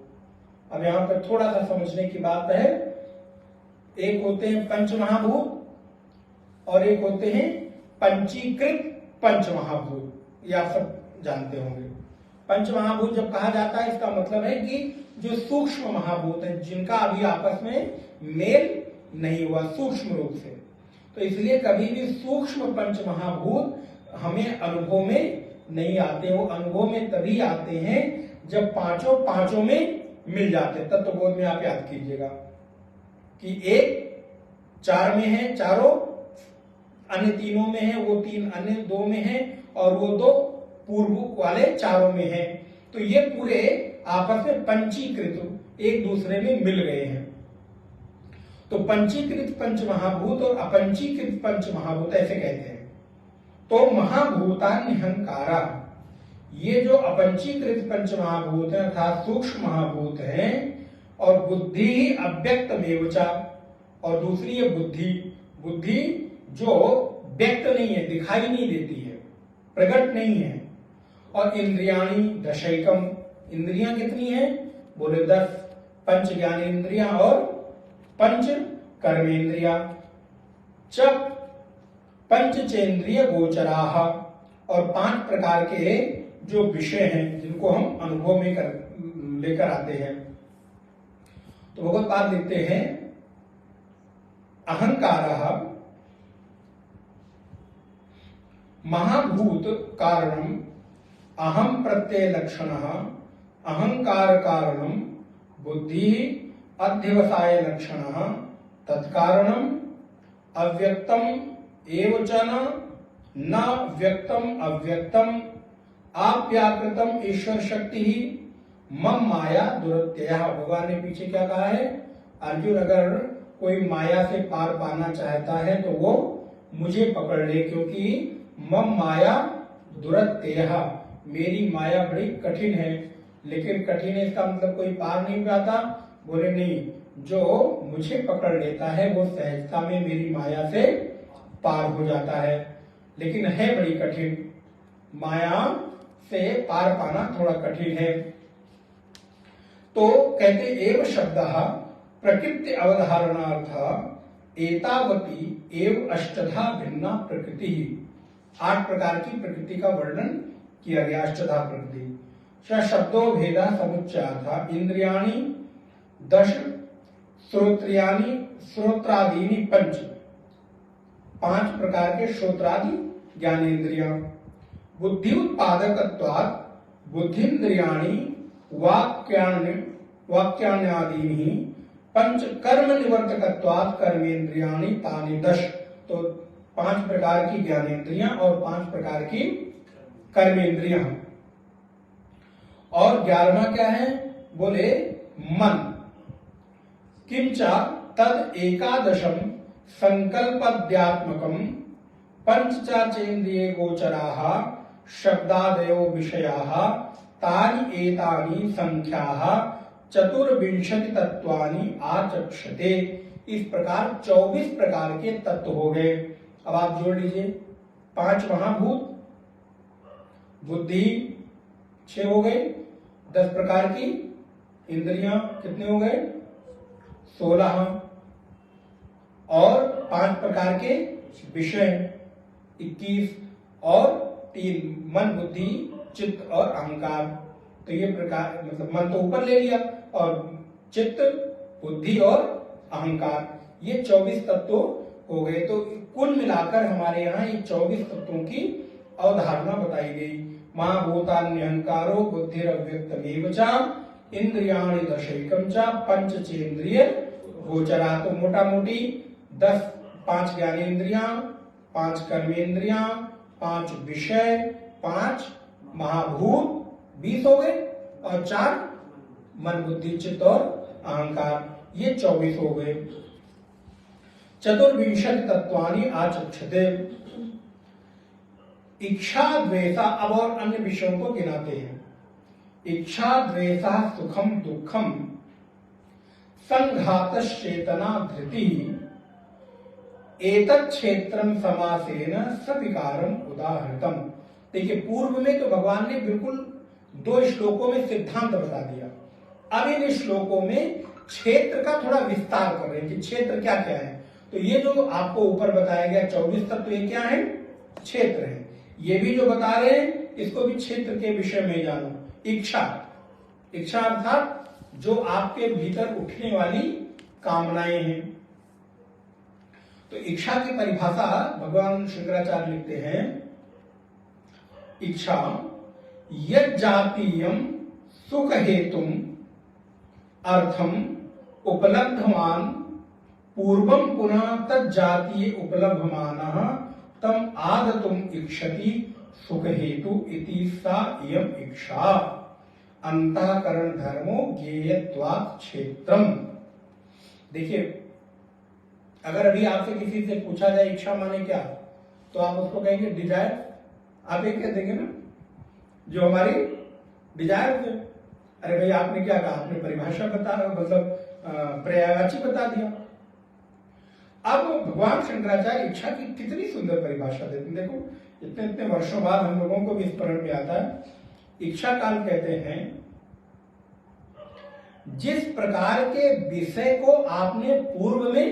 अब यहां पर थोड़ा सा समझने की बात है। एक होते हैं पंच महाभूत और एक होते हैं पंचीकृत पंच महाभूत। ये आप सब जानते होंगे। पंच महाभूत जब कहा जाता है, इसका मतलब है कि जो सूक्ष्म महाभूत हैं, जिनका अभी आपस में मेल नहीं हुआ सूक्ष्म रूप से, तो इसलिए कभी भी सूक्ष्म पंच महाभूत हमें अनुभव में नहीं आते। वो अनुभव में तभी आते हैं जब पांचों में मिल जाते हैं। तत्वबोध में आप याद कीजिएगा कि एक 4 में है, चारों अन्य 3 में है, वो 3 अन्य 2 में है और वो 2 पूर्व वाले 4 में है। तो ये पूरे आपस में पंचीकृत एक दूसरे में मिल गए हैं। तो पंचीकृत पंच महाभूत और अपंचीकृत पंच महाभूत ऐसे कहते हैं। तो महाभूतान्यहंकारा, ये जो अपंचीकृत पंच महाभूत है अर्थात सूक्ष्म महाभूत हैं, और बुद्धि अव्यक्तमेव च, और दूसरी है बुद्धि जो व्यक्त नहीं है, दिखाई नहीं देती है, प्रकट नहीं है। और इंद्रियाणि दशैकम, इंद्रियां कितनी हैं? बोले 10, पंच ज्ञानेन्द्रियां और पंच कर्मेंद्रिया। च पंचचेंद्रिय गोचराः, और 5 प्रकार के जो विषय हैं जिनको हम अनुभव में लेकर आते हैं। तो भगवत पाद लिखते हैं अहंकारः महाभूत कारणम अहम प्रत्यय लक्षणः अहंकार कारणम बुद्धि अध्यवसाय लक्षणः तत्कारणम अव्यक्तम एव च न व्यक्तम अव्यक्तम आप्याकृतम ईश्वर शक्ति मम माया दुरत्ययः। भगवान ने पीछे क्या कहा है? अर्जुन अगर कोई माया से पार पाना चाहता है तो वो मुझे पकड़ ले, क्योंकि मम माया दुरत्ययः, मेरी माया बड़ी कठिन है। लेकिन कठिन है इसका मतलब कोई पार नहीं पाता? बोले नहीं, जो मुझे पकड़ लेता है वो सहजता में मेरी माया से पार हो जाता है। लेकिन है बड़ी कठिन, माया से पार पाना थोड़ा कठिन है। तो कहते एव शब्दः प्रकृति अवधारणार्थ एतावती एव अष्टधा भिन्ना प्रकृति। 8 प्रकार की प्रकृति का वर्णन किया गया, अष्टधा प्रकृति। शब्दों भेदा समुच्चयार्था इंद्रियाणि 10 श्रोत्रियाणि श्रोत्रादीनि 5 प्रकार के श्रोत्रादि ज्ञानेन्द्रियां। बुद्धि उत्पादकत्वात् बुद्धिन्द्रियाणि वाक्यान्यादीनि 5 कर्म निवर्तकत्वात् कर्मेन्द्रियाणि तानि 10। तो 5 प्रकार की ज्ञानेन्द्रियां और 5 प्रकार की कर्मेंद्रियां। और 11वां क्या है? बोले मन। किंचा तद एकादशम संकल्पद्यात्मकम पंचचेन्द्रिय गोचराः शब्दादयो विषयाः तानि एतानि संख्याः 24 तत्वानि आचक्षते। इस प्रकार 24 प्रकार के तत्व हो गए। अब आप जोड़ लीजिए, 5 महाभूत, बुद्धि 6 हो गए, 10 प्रकार की इंद्रियां कितने हो गए? 16, और 5 प्रकार के विषय 21, और 3 मन, बुद्धि, चित्त और अहंकार। तो ये प्रकार, मतलब मन तो ऊपर ले लिया, और चित्त, बुद्धि और अहंकार, ये 24 तत्व हो गए। तो कुल मिलाकर हमारे यहाँ ये 24 तत्वों की अवधारणा बताई गई। महाभूतान्यहंकारो बुद्धिरव्यक्तमेव च इंद्रियाणि दशैकम च पंचचेन्द्रिय गोचरा। तो मोटा मोटी 5 ज्ञानेन्द्रियां, 5 कर्मेंद्रियां, 5 विषय, 5 महाभूत 20 हो गए, और 4 मन, बुद्धि, चित्त और अहंकार, ये 24 हो गए। 24 तत्वानि आचक्षते। इच्छा द्वेषा, अब और अन्य विषयों को गिनाते हैं। इच्छा द्वेषा सुखम दुखम संघातश्चेतना धृति एतत् क्षेत्रम समासेन सविकारम उदाहृतम। देखिए, पूर्व में तो भगवान ने बिल्कुल 2 श्लोकों में सिद्धांत बता दिया। अब इन श्लोकों में क्षेत्र का थोड़ा विस्तार कर रहे हैं कि क्षेत्र क्या क्या है। तो ये जो आपको ऊपर बताया गया 24 तत्व, ये क्या है? क्षेत्र है। ये भी जो बता रहे हैं, इसको भी क्षेत्र के विषय में जानो। इच्छा, इच्छा अर्थात जो आपके भीतर उठने वाली कामनाएं हैं। तो इच्छा की परिभाषा भगवान शंकराचार्य लिखते हैं, इच्छा यज्जातीयम सुख हेतुम अर्थम उपलब्धमान पूर्वम पुनः तज्जातीय उपलब्धमानः तम आदतुम इच्छति सुख हेतु इति सा इयम इच्छा अंतःकरण धर्मो ज्ञेयत्वात् क्षेत्रम। देखिए, अगर अभी आपसे किसी से पूछा जाए इच्छा माने क्या, तो आप उसको कहेंगे डिजायर। आप एक कह देंगे ना, जो हमारी डिजायर है। अरे भाई, आपने क्या कहा? आपने परिभाषा बता, मतलब पर्यायवाची बता दिया। अब भगवान शंकराचार्य इच्छा की कितनी सुंदर परिभाषा देते हैं। देखो, इतने इतने वर्षों बाद हम लोगों को भी स्मरण में आता है। इच्छा काल कहते हैं जिस प्रकार के विषय को आपने पूर्व में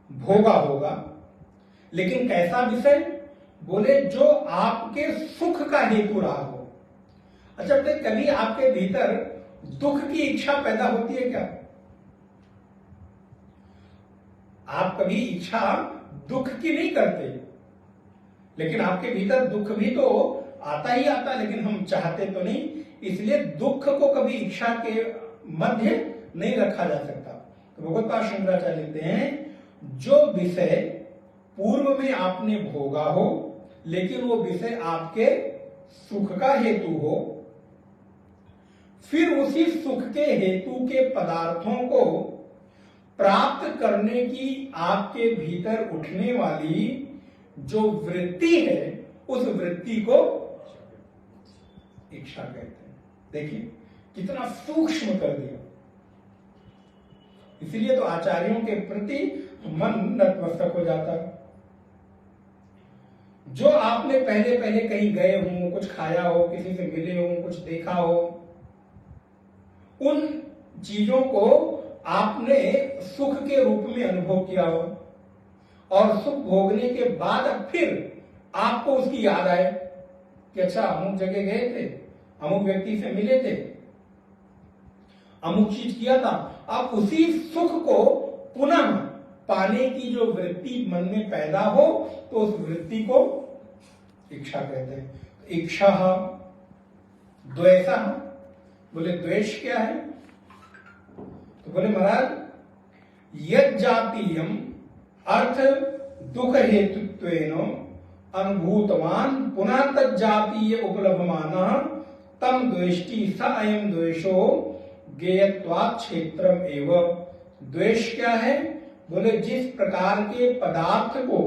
भोगा होगा, लेकिन कैसा विषय? बोले जो आपके सुख का हेतु रहा हो। अच्छा, तो कभी आपके भीतर दुख की इच्छा पैदा होती है क्या? आप कभी इच्छा दुख की नहीं करते, लेकिन आपके भीतर दुख भी तो आता ही आता, लेकिन हम चाहते तो नहीं। इसलिए दुख को कभी इच्छा के मध्य नहीं रखा जा सकता। तो भगवत्पाद शंकराचार्य लिखते हैं, जो विषय पूर्व में आपने भोगा हो, लेकिन वो विषय आपके सुख का हेतु हो, फिर उसी सुख के हेतु के पदार्थों को प्राप्त करने की आपके भीतर उठने वाली जो वृत्ति है, उस वृत्ति को इच्छा कहते हैं। देखिए कितना सूक्ष्म कर दिया। इसलिए तो आचार्यों के प्रति मन नतमस्तक हो जाता है। जो आपने पहले पहले कहीं गए हो, कुछ खाया हो, किसी से मिले हो, कुछ देखा हो, उन चीजों को आपने सुख के रूप में अनुभव किया हो और सुख भोगने के बाद अब फिर आपको उसकी याद आए कि अच्छा अमुक जगह गए थे, अमुक व्यक्ति से मिले थे, अमुक चीज किया था। आप उसी सुख को पुनः पाने की जो वृत्ति मन में पैदा हो तो उस वृत्ति को इच्छा कहते हैं। इच्छा द्वेषा, बोले द्वेष क्या है? तो बोले महाराज यद जातीयम अर्थ दुख हेतुत्वेन अनुभूतवान पुनः तज्जातीय उपलभमानः तम द्वेष्टि स अयम द्वेषो ज्ञेयत्वात् क्षेत्रम एव। द्वेष क्या है? बोले जिस प्रकार के पदार्थ को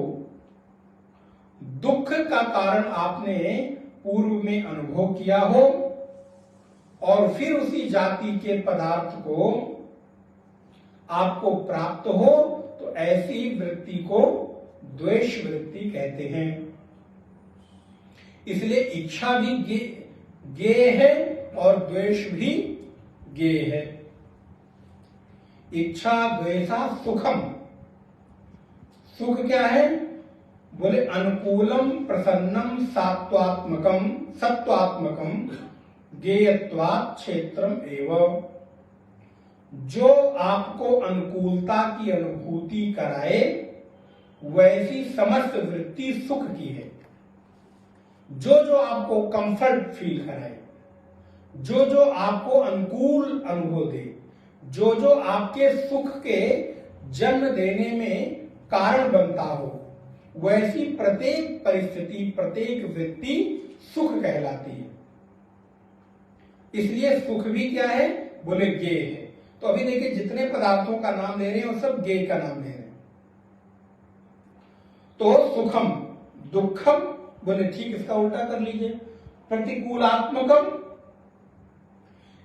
दुख का कारण आपने पूर्व में अनुभव किया हो और फिर उसी जाति के पदार्थ को आपको प्राप्त हो तो ऐसी वृत्ति को द्वेष वृत्ति कहते हैं। इसलिए इच्छा भी ज्ञेय है और द्वेष भी ज्ञेय है। इच्छा द्वेषा सुखम। सुख क्या है? बोले अनुकूलम प्रसन्नम सत्वात्मकम ज्ञेयत्वात् क्षेत्रम एवं। जो आपको अनुकूलता की अनुभूति कराए वैसी समस्त वृत्ति सुख की है। जो जो आपको कंफर्ट फील कराए, जो जो आपको अनुकूल अनुभव दे, जो जो आपके सुख के जन्म देने में कारण बनता हो, वैसी प्रत्येक परिस्थिति, प्रत्येक वृत्ति सुख कहलाती है। इसलिए सुख भी क्या है? बोले ज्ञेय है। तो अभी देखिए जितने पदार्थों का नाम ले रहे हैं वो सब ज्ञेय का नाम ले रहे हैं। तो सुखम, दुखम, बोले ठीक इसका उल्टा कर लीजिए, प्रतिकूलात्मकम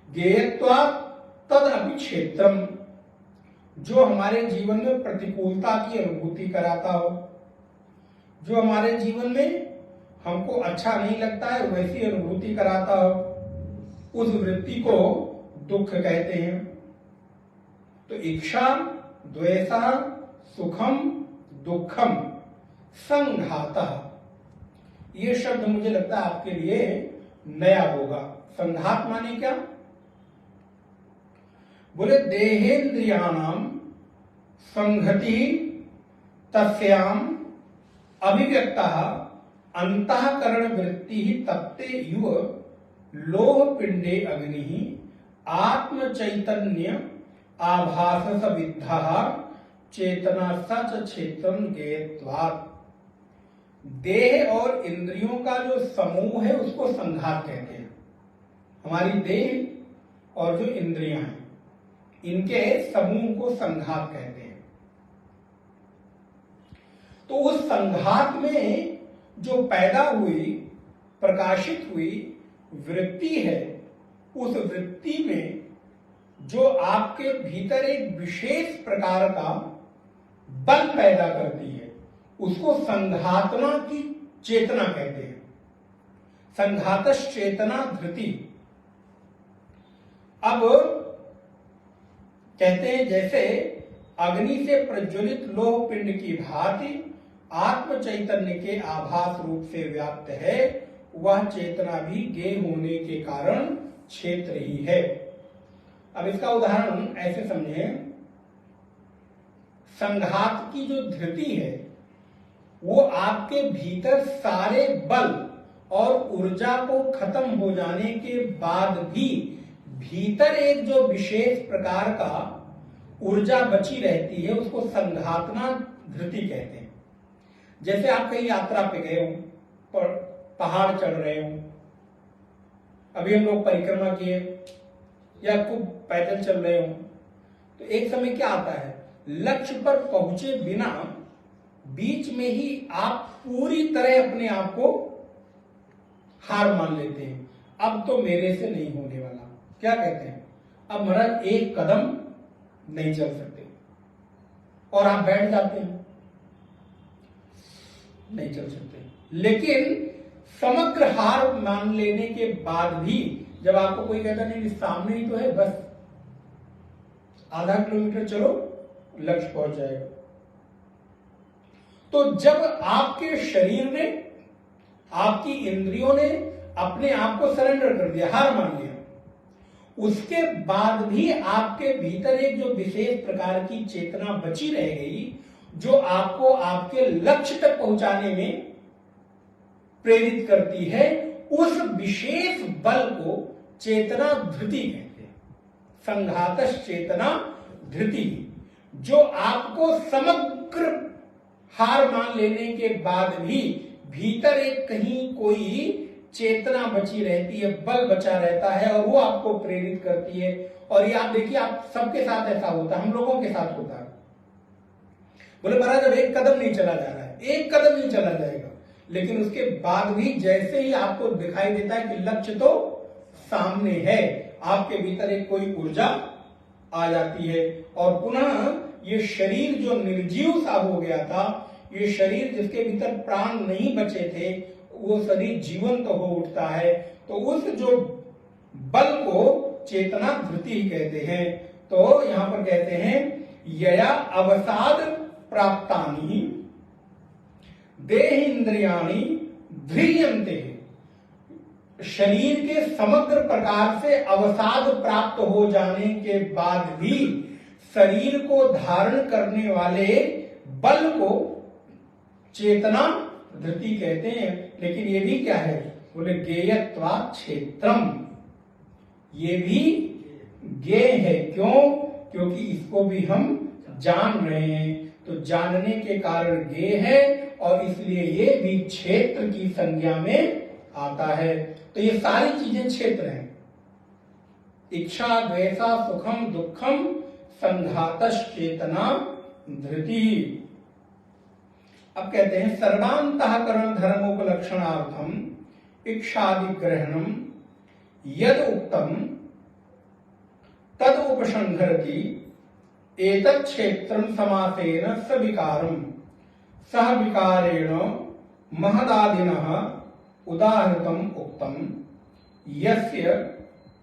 ज्ञेयत्वात् तद अपि क्षेत्रम। जो हमारे जीवन में प्रतिकूलता की अनुभूति कराता हो, जो हमारे जीवन में हमको अच्छा नहीं लगता है वैसी अनुभूति कराता हो, उस वृत्ति को दुख कहते हैं। तो इच्छा द्वेषा सुखम दुखम संघातः, ये शब्द मुझे लगता है आपके लिए नया होगा। संघात माने क्या? बोले देहेन्द्रियाणाम संघति तस्याम अभिव्यक्तः अंतःकरण वृत्ति तप्ते युव लोह पिंडे अग्नि आत्म चैतन्य आभास विद्धः चेतना सच क्षेत्रम ज्ञेयत्वात्। देह और इंद्रियों का जो समूह है उसको संघात कहते हैं। हमारी देह और जो इंद्रियां हैं इनके समूह को संघात कहते हैं। तो उस संघात में जो पैदा हुई, प्रकाशित हुई वृत्ति है, उस वृत्ति में जो आपके भीतर एक विशेष प्रकार का बल पैदा करती है उसको संघातना की चेतना कहते हैं। संघातश चेतना धृति। अब कहते हैं जैसे अग्नि से प्रज्वलित लोह पिंड की भांति आत्म चैतन्य के आभास रूप से व्याप्त है, वह चेतना भी ज्ञेय होने के कारण क्षेत्र ही है। अब इसका उदाहरण ऐसे समझें, संघात की जो धृति है वो आपके भीतर सारे बल और ऊर्जा को खत्म हो जाने के बाद भी भीतर एक जो विशेष प्रकार का ऊर्जा बची रहती है उसको संघातना धृति कहते हैं। जैसे आप कहीं यात्रा पे गए हो, पहाड़ चढ़ रहे हो, अभी हम लोग परिक्रमा किए या खूब पैदल चल रहे हो, तो एक समय क्या आता है, लक्ष्य पर पहुंचे बिना बीच में ही आप पूरी तरह अपने आप को हार मान लेते हैं। अब तो मेरे से नहीं होने वाला। क्या कहते हैं? अब महाराज एक कदम नहीं चल सकते और आप बैठ जाते हैं, नहीं चल सकते। लेकिन समग्र हार मान लेने के बाद भी जब आपको कोई कहता नहीं सामने ही तो है, बस आधा किलोमीटर चलो लक्ष्य पहुंच जाएगा। तो जब आपके शरीर ने, आपकी इंद्रियों ने अपने आप को सरेंडर कर दिया, हार मान लिया, उसके बाद भी आपके भीतर एक जो विशेष प्रकार की चेतना बची रह गई, जो आपको आपके लक्ष्य तक पहुंचाने में प्रेरित करती है, उस विशेष बल को चेतना धृति कहते हैं। संघातश चेतना धृति, जो आपको समग्र हार मान लेने के बाद भी भीतर एक कहीं कोई चेतना बची रहती है, बल बचा रहता है और वो आपको प्रेरित करती है। और ये आप देखिए, आप सबके साथ ऐसा होता है, हम लोगों के साथ होता है। बोले महाराज जब एक कदम नहीं चला जा रहा है, एक कदम नहीं चला जाएगा, लेकिन उसके बाद भी जैसे ही आपको दिखाई देता है कि लक्ष्य तो सामने है, आपके भीतर एक कोई ऊर्जा आ जाती है और पुनः ये शरीर जो निर्जीव सा हो गया था, ये शरीर जिसके भीतर प्राण नहीं बचे थे, वो शरीर जीवंत तो हो उठता है। तो उस जो बल को चेतना धृति कहते हैं। तो यहां पर कहते हैं यया अवसाद प्राप्तानि देहेन्द्रियाणि ध्रियन्ते, शरीर के समग्र प्रकार से अवसाद प्राप्त हो जाने के बाद भी शरीर को धारण करने वाले बल को चेतना धृति कहते हैं। लेकिन ये भी क्या है? बोले गेयत्वा क्षेत्रम, ये भी गेय है। क्यों? क्योंकि इसको भी हम जान रहे हैं, तो जानने के कारण गेय है और इसलिए ये भी क्षेत्र की संज्ञा में आता है। तो ये सारी चीजें क्षेत्र हैं। इच्छा द्वेषा सुखम दुखम संघातश चेतना धृति। अब कहते हैं सर्वांतःकरण धर्मोपलक्षणार्थम इच्छादि ग्रहणम यद उक्तम तद उपसंहरति एतत् क्षेत्रम समासेन सविकारम सह विकारेण महदादिनः उदाहृतम उक्तम यस्य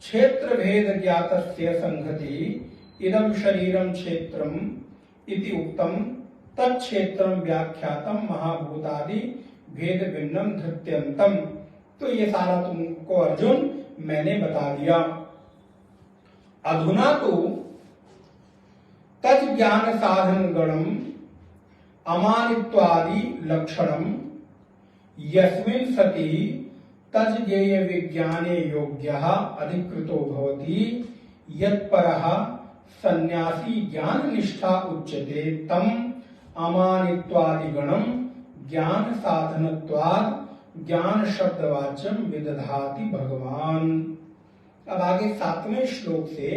क्षेत्र भेद ज्ञातस्य संहति इदं शरीरम क्षेत्रम इति उक्तम तत्क्षेत्रम व्याख्यातम महाभूतादि भेद भिन्नम धृत्यंतम। तो ये सारा तुमको अर्जुन मैंने बता दिया। अधुना तो तज ज्ञान साधन गणम अमानित्वादि लक्षणम यस्मिन् सति तज ज्ञेय विज्ञाने योग्यः अधिकृतो भवति यत्परः सन्यासी ज्ञान निष्ठा उच्यते तम अमानित्वादि गणम ज्ञान साधनत्वाद ज्ञान शब्दवाच्यम विदधाति भगवान। अब आगे 7वें श्लोक से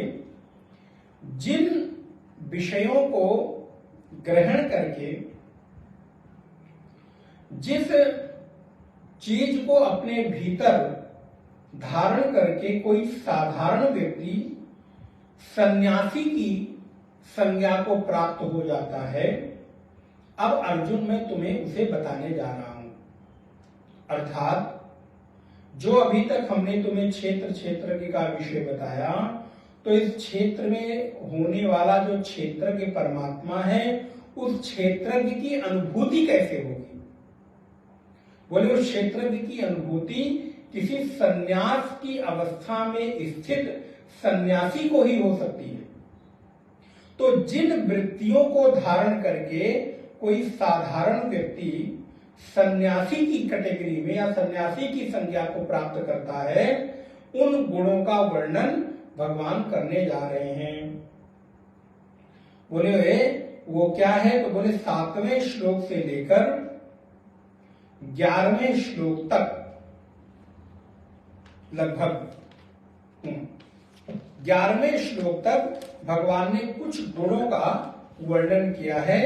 जिन विषयों को ग्रहण करके जिस चीज को अपने भीतर धारण करके कोई साधारण व्यक्ति सन्यासी की संज्ञा को प्राप्त हो जाता है, अब अर्जुन मैं तुम्हें उसे बताने जा रहा हूं। अर्थात जो अभी तक हमने तुम्हें क्षेत्र का विषय बताया, तो इस क्षेत्र में होने वाला जो क्षेत्र के परमात्मा है, उस क्षेत्रज्ञ की अनुभूति कैसे होगी? बोले उस क्षेत्रज्ञ की अनुभूति किसी सन्यास की अवस्था में स्थित सन्यासी को ही हो सकती है। तो जिन वृत्तियों को धारण करके कोई साधारण व्यक्ति सन्यासी की कैटेगरी में या सन्यासी की संज्ञा को प्राप्त करता है, उन गुणों का वर्णन भगवान करने जा रहे हैं। बोले वो क्या है? तो बोले 7वें श्लोक से लेकर 11वें श्लोक तक लगभग 11वें श्लोक तक भगवान ने कुछ गुणों का वर्णन किया है,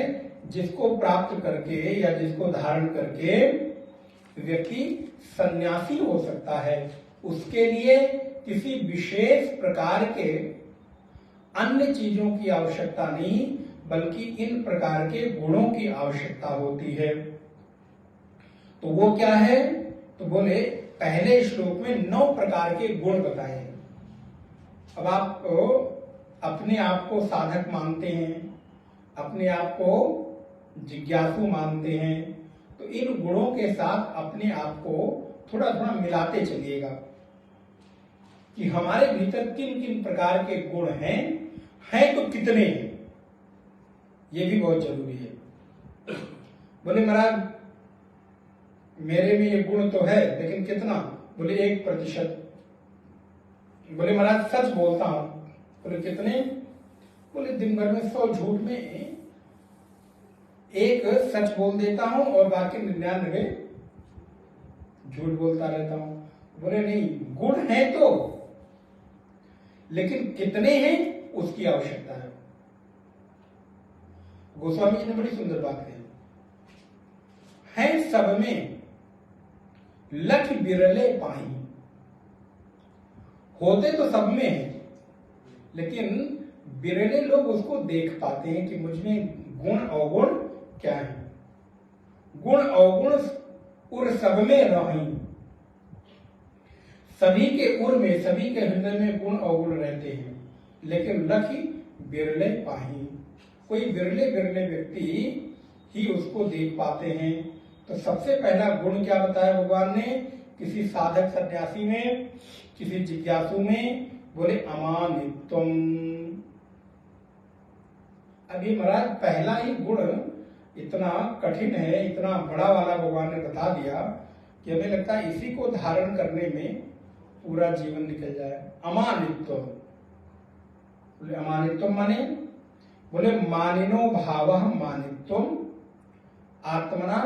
जिसको प्राप्त करके या जिसको धारण करके व्यक्ति सन्यासी हो सकता है। उसके लिए किसी विशेष प्रकार के अन्य चीजों की आवश्यकता नहीं, बल्कि इन प्रकार के गुणों की आवश्यकता होती है। तो वो क्या है? तो बोले पहले श्लोक में 9 प्रकार के गुण बताए हैं। अब आप अपने आप को साधक मानते हैं, अपने आप को जिज्ञासु मानते हैं, तो इन गुणों के साथ अपने आप को थोड़ा थोड़ा मिलाते चलिएगा कि हमारे भीतर किन किन प्रकार के गुण हैं तो कितने हैं, ये भी बहुत जरूरी है। बोले महाराज मेरे में ये गुण तो है, लेकिन कितना? बोले 1%। बोले महाराज सच बोलता हूं। बोले कितने? बोले दिन भर में 100 झूठ में 1 सच बोल देता हूं और बाकी 99 झूठ बोलता रहता हूं। बोले नहीं, गुण है तो, लेकिन कितने हैं उसकी आवश्यकता है। गोस्वामी जी ने बड़ी सुंदर बात कही है, सब में लख बिरले पाई। होते तो सब में है, लेकिन बिरले लोग उसको देख पाते हैं कि मुझ में गुण अवगुण क्या है। गुण अवगुण उर सब में रही। सभी के उर में, सभी के हृदय में गुण अवगुण रहते हैं, लेकिन लखी बिरले पाही। कोई बिरले बिरले व्यक्ति ही उसको देख पाते हैं। तो सबसे पहला गुण क्या बताया भगवान ने किसी साधक सन्यासी में, किसी जिज्ञासु में? बोले अमानित्वम। अभी महाराज पहला ही गुण इतना कठिन है, इतना बड़ा वाला भगवान ने बता दिया कि हमें लगता है इसी को धारण करने में पूरा जीवन निकल जाए। अमानित्वम। बोले अमानित्वम माने? बोले मानिनो भावः मानित्वम आत्मना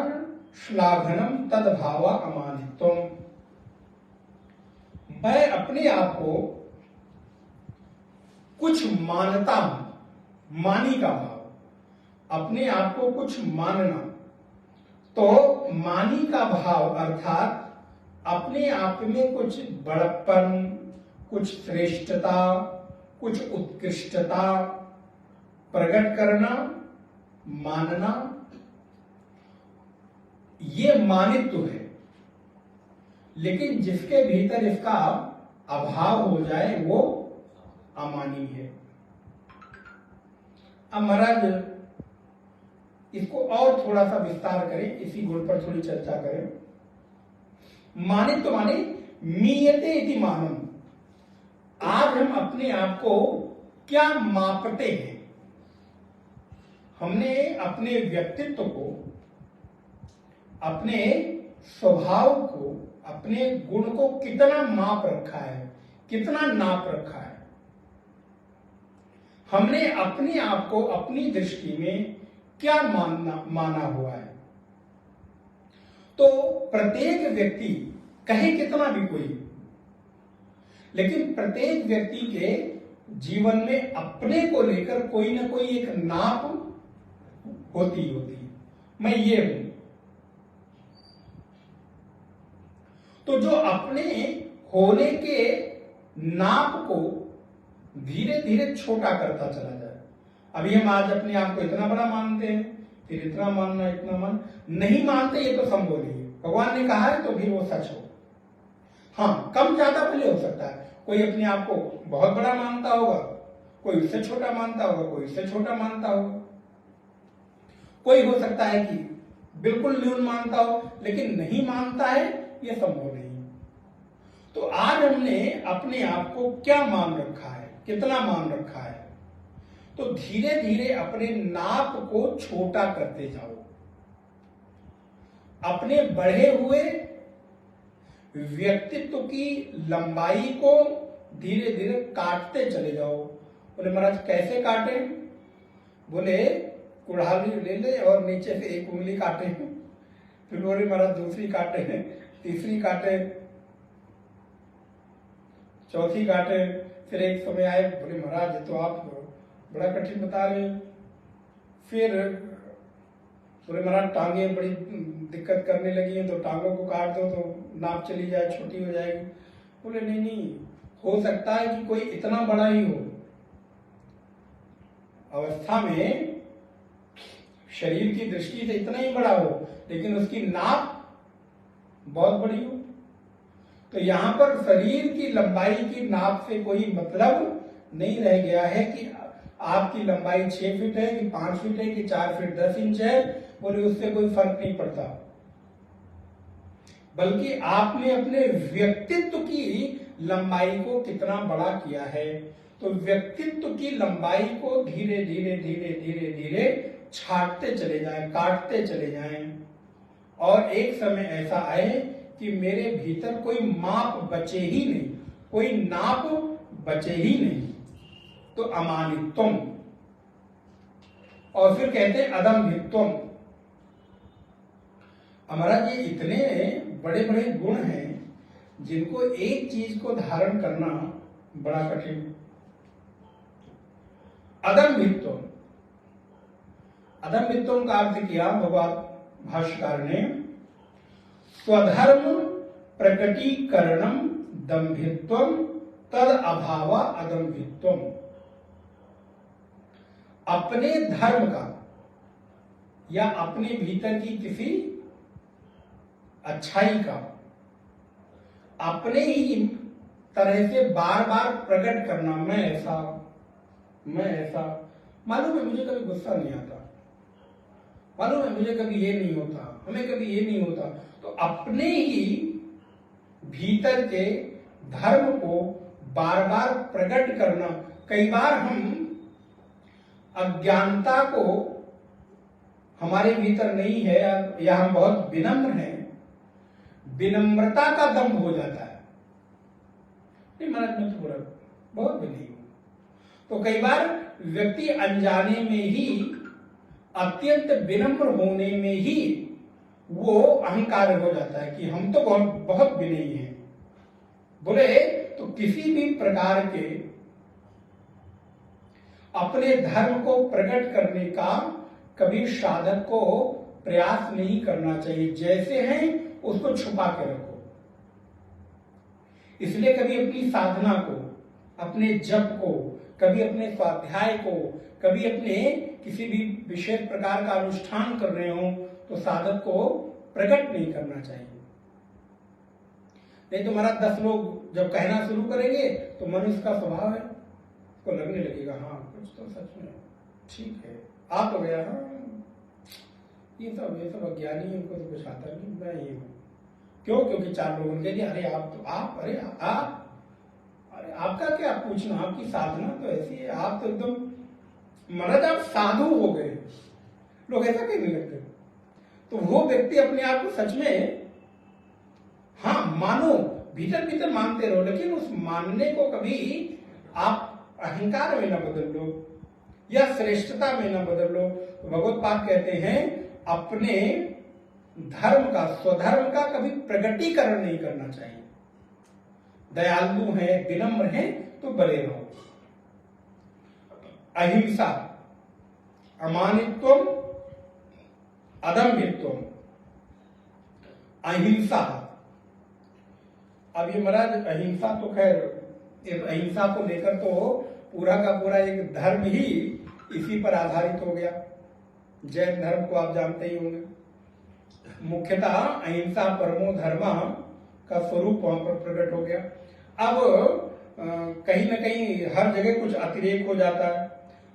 श्लाघनम तद भाव अमानित्वम। मैं अपने आप को कुछ मानता हूं, मानी का भाव, अपने आप को कुछ मानना। तो मानी का भाव अर्थात अपने आप में कुछ बड़प्पन, कुछ श्रेष्ठता, कुछ उत्कृष्टता प्रकट करना, मानना, ये मानित्व है। लेकिन जिसके भीतर इसका अभाव हो जाए वो अमानी है। अब महाराज इसको और थोड़ा सा विस्तार करें, इसी गुण पर थोड़ी चर्चा करें। मानित्व माने मीयते इति मानम। आज हम अपने आप को क्या मापते हैं? हमने अपने व्यक्तित्व को, अपने स्वभाव को, अपने गुण को कितना माप रखा है, कितना नाप रखा है? हमने अपने आप को अपनी दृष्टि में क्या माना हुआ है? तो प्रत्येक व्यक्ति, कहे कितना भी कोई, लेकिन प्रत्येक व्यक्ति के जीवन में अपने को लेकर कोई ना कोई एक नाप होती है। मैं ये हूं। तो जो अपने होने के नाप को धीरे धीरे छोटा करता चला जाए। अभी हम आज अपने आप को इतना बड़ा मानते हैं, फिर इतना मानना, इतना नहीं मानते, ये तो संभव नहीं है। भगवान ने कहा है तो भी वो सच हो। हाँ, कम ज्यादा भले हो सकता है। कोई अपने आप को बहुत बड़ा मानता होगा, कोई उससे छोटा मानता होगा, कोई उससे छोटा मानता होगा। कोई हो सकता है कि बिल्कुल न्यून मानता हो, लेकिन नहीं मानता है, यह संभव नहीं। तो आज हमने अपने आप को क्या मान रखा है, कितना मान रखा है? तो धीरे धीरे अपने नाप को छोटा करते जाओ। अपने बढ़े हुए व्यक्तित्व की लंबाई को धीरे धीरे काटते चले जाओ। बोले महाराज कैसे काटे? बोले कुल्हाड़ी ले ले और नीचे से एक उंगली काटे, फिर बोले महाराज दूसरी काटे, तीसरी काटे, चौथी काटे। फिर एक समय आए, बोले महाराज तो आप बड़ा कठिन बता रहे हो। फिर बोले महाराज टांगे बड़ी दिक्कत करने लगी हैं, तो टांगों को काट दो तो नाप चली जाए, छोटी हो जाएगी। बोले नहीं नहीं, हो सकता है कि कोई इतना बड़ा ही हो, अवस्था में शरीर की दृष्टि से इतना ही बड़ा हो, लेकिन उसकी नाप बहुत बड़ी हो। तो यहां पर शरीर की लंबाई की नाप से कोई मतलब नहीं रह गया है कि आपकी लंबाई 6 फीट है कि 5 फीट है कि 4 फीट 10 इंच है, बोले उससे कोई फर्क नहीं पड़ता। बल्कि आपने अपने व्यक्तित्व की लंबाई को कितना बड़ा किया है। तो व्यक्तित्व की लंबाई को धीरे धीरे धीरे धीरे धीरे छाटते चले जाएं, काटते चले जाएं, और एक समय ऐसा आए कि मेरे भीतर कोई माप बचे ही नहीं, कोई नाप बचे ही नहीं। तो अमानित्वम, और फिर कहते हैं अदम्भित्वम। हमारा ये इतने बड़े बड़े गुण हैं जिनको एक चीज को धारण करना बड़ा कठिन। अदम्भित्वम, अदम्भित्वम का अर्थ किया भगवान भाष्यकार ने, स्वधर्म प्रकटीकरणम दम्भित्वम तद अभाव अदम्भित्वम। अपने धर्म का या अपने भीतर की किसी अच्छाई का अपने ही तरह से बार बार प्रकट करना, मैं ऐसा, मैं ऐसा। मालूम है मुझे कभी गुस्सा नहीं आता, मालूम है मुझे कभी ये नहीं होता, हमें कभी ये नहीं होता। तो अपने ही भीतर के धर्म को बार बार प्रकट करना। कई बार हम अज्ञानता को हमारे भीतर नहीं है या हम बहुत विनम्र हैं, विनम्रता का दम हो जाता है, नहीं महाराज मैं तो बुरा बहुत भी नहीं हूं। तो कई बार व्यक्ति अनजाने में ही, अत्यंत विनम्र होने में ही वो अहंकार हो जाता है कि हम तो बहुत विनयी हैं। बोले तो किसी भी प्रकार के अपने धर्म को प्रकट करने का कभी साधक को प्रयास नहीं करना चाहिए। जैसे हैं उसको छुपा के रखो। इसलिए कभी अपनी साधना को, अपने जप को, कभी अपने स्वाध्याय को, कभी अपने किसी भी विशेष प्रकार का अनुष्ठान कर रहे हो तो साधक को प्रकट नहीं करना चाहिए। नहीं तो महाराज 10 लोग जब कहना शुरू करेंगे तो मनुष्य का स्वभाव है, उसको लगने लगेगा हाँ कुछ तो सच में ठीक है, आप हो गया, हाँ ये सब अज्ञानी है, उनको तो कुछ आता नहीं, मैं ये हूँ। क्यों? क्योंकि 4 लोगों के लिए अरे आप तो आप, अरे आप, अरे आपका क्या पूछना, आपकी साधना तो ऐसी है, आप तो एकदम महाराज आप साधु हो गए, लोग ऐसा कहने लगते। तो वो व्यक्ति अपने आप को सच में हाँ मानो, भीतर भीतर मानते रहो, लेकिन उस मानने को कभी आप अहंकार में न बदल लो या श्रेष्ठता में न बदल लो। तो भगवत पाद कहते हैं अपने धर्म का, स्वधर्म का कभी प्रगटीकरण नहीं करना चाहिए। दयालु हैं, विनम्र हैं तो बने रहो। अहिंसा, अमानित्वम, अदम्भित्वम, अहिंसा। अब ये महाराज अहिंसा तो खैर, अहिंसा को लेकर तो पूरा का पूरा एक धर्म ही इसी पर आधारित हो गया। जैन धर्म को आप जानते ही होंगे। मुख्यतः अहिंसा परमो धर्म का स्वरूप वहां पर प्रकट हो गया। अब कहीं न कहीं हर जगह कुछ अतिरेक हो जाता है।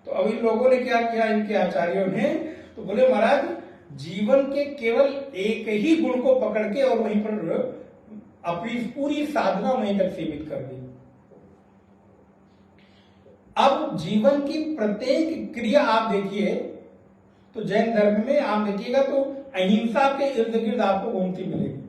तो अब इन लोगों ने क्या किया, इनके आचार्यों ने, तो बोले महाराज जीवन के केवल एक ही गुण को पकड़ के और वहीं पर अपनी पूरी साधना वहीं तक सीमित कर दी। अब जीवन की प्रत्येक क्रिया आप देखिए तो जैन धर्म में आप देखिएगा तो अहिंसा के इर्द गिर्द आपको घूमती मिलेगी।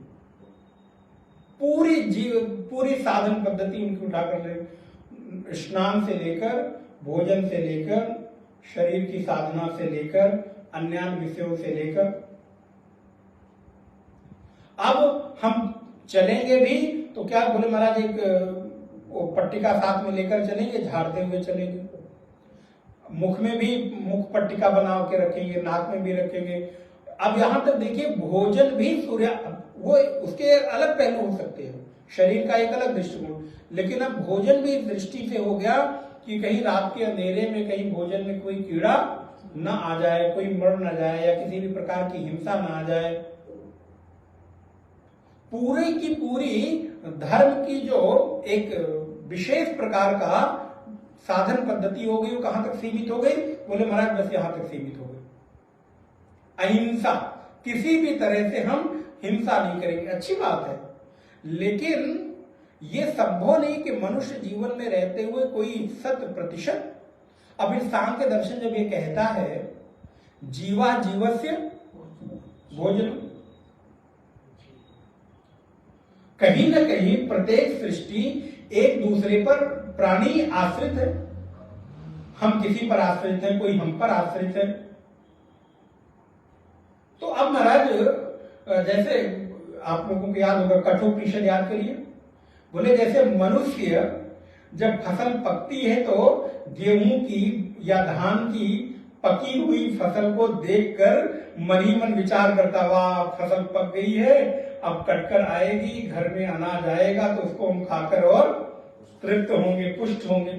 पूरी साधन पद्धति उनकी उठाकर ले, स्नान से लेकर, भोजन से लेकर, शरीर की साधना से लेकर, अन्य विषयों से लेकर। अब हम चलेंगे भी तो क्या बोले महाराज, एक वो पट्टिका साथ में लेकर चलेंगे, झाड़ते हुए चलेंगे। मुख में भी मुख पट्टिका बना के रखेंगे, नाक में भी रखेंगे। अब यहां तक देखिए, भोजन भी सूर्य, वो उसके अलग पहलू हो सकते हैं, शरीर का एक अलग दृष्टिकोण, लेकिन अब भोजन भी इस दृष्टि से हो गया कि कहीं रात के अंधेरे में कहीं भोजन में कोई कीड़ा न आ जाए, कोई मर न जाए, या किसी भी प्रकार की हिंसा न आ जाए। पूरी की पूरी धर्म की जो एक विशेष प्रकार का साधन पद्धति हो गई, वो कहां तक सीमित हो गई? बोले महाराज बस यहां तक सीमित हो गई। अहिंसा, किसी भी तरह से हम हिंसा नहीं करेंगे। अच्छी बात है, लेकिन ये संभव नहीं कि मनुष्य जीवन में रहते हुए कोई 100%, अब इस सांख्य दर्शन जब ये कहता है जीवा जीवस्य भोजन, कहीं ना कहीं प्रत्येक सृष्टि एक दूसरे पर प्राणी आश्रित है। हम किसी पर आश्रित हैं, कोई हम पर आश्रित है। तो अब महाराज जैसे आप लोगों को याद होगा, कठोपनिषद याद करिए, बोले जैसे मनुष्य जब फसल पकती है तो गेहूं की या धान की पकी हुई फसल को देखकर मन ही मन विचार करता, वाह फसल पक गई है, अब कटकर आएगी, घर में अनाज आएगा तो उसको हम खाकर और तृप्त होंगे, पुष्ट होंगे।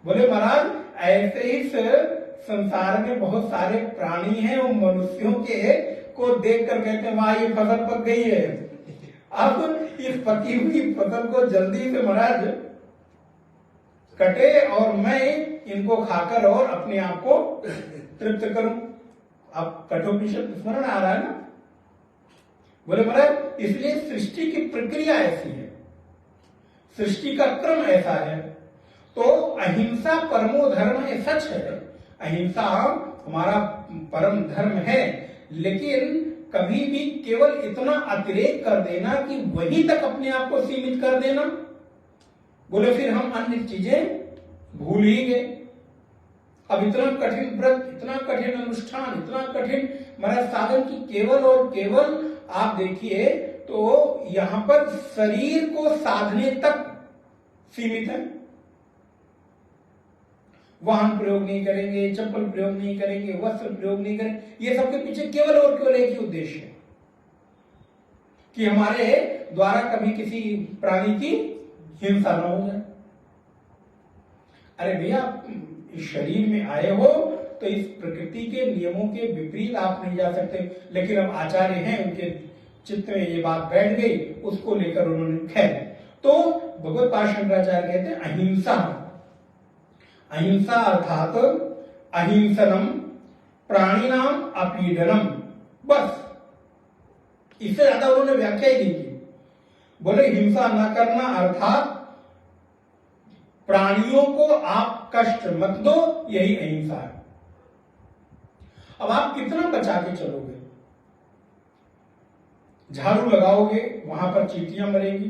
बोले महाराज ऐसे ही संसार में बहुत सारे प्राणी हैं, वो मनुष्यों के को देखकर कहते हैं वाह ये फसल पक गई है, अब इस पकी हुई फसल को जल्दी से महाराज कटे और मैं इनको खाकर और अपने आप को तृप्त करूं। अब कठोपनिषद स्मरण आ रहा है ना। बोले महाराज इसलिए सृष्टि की प्रक्रिया ऐसी है, सृष्टि का क्रम ऐसा है। तो अहिंसा परमो धर्म, ये सच है, अहिंसा हमारा परम धर्म है, लेकिन कभी भी केवल इतना अतिरेक कर देना कि वहीं तक अपने आप को सीमित कर देना, बोले फिर हम अन्य चीजें भूल ही गए। अब इतना कठिन व्रत, इतना कठिन अनुष्ठान, इतना कठिन महाराज साधन की केवल और केवल आप देखिए तो यहां पर शरीर को साधने तक सीमित है। वाहन प्रयोग नहीं करेंगे, चप्पल प्रयोग नहीं करेंगे, वस्त्र प्रयोग नहीं करेंगे, ये सबके पीछे केवल और केवल एक ही उद्देश्य है कि हमारे द्वारा कभी किसी प्राणी की हिंसा न हो जाए। अरे भैया इस शरीर में आए हो तो इस प्रकृति के नियमों के विपरीत आप नहीं जा सकते, लेकिन अब आचार्य हैं, उनके चित्त में ये बात बैठ गई, उसको लेकर उन्होंने खैर। तो भगवत पाद शंकराचार्य कहते हैं अहिंसा, अहिंसा अर्थात अहिंसनम प्राणिनाम अपीडनम, बस इससे ज्यादा उन्होंने व्याख्या ही नहीं की। बोले हिंसा न करना अर्थात प्राणियों को आप कष्ट मत दो, यही अहिंसा है। अब आप कितना बचा के चलोगे? झाड़ू लगाओगे वहां पर चींटियां मरेंगी,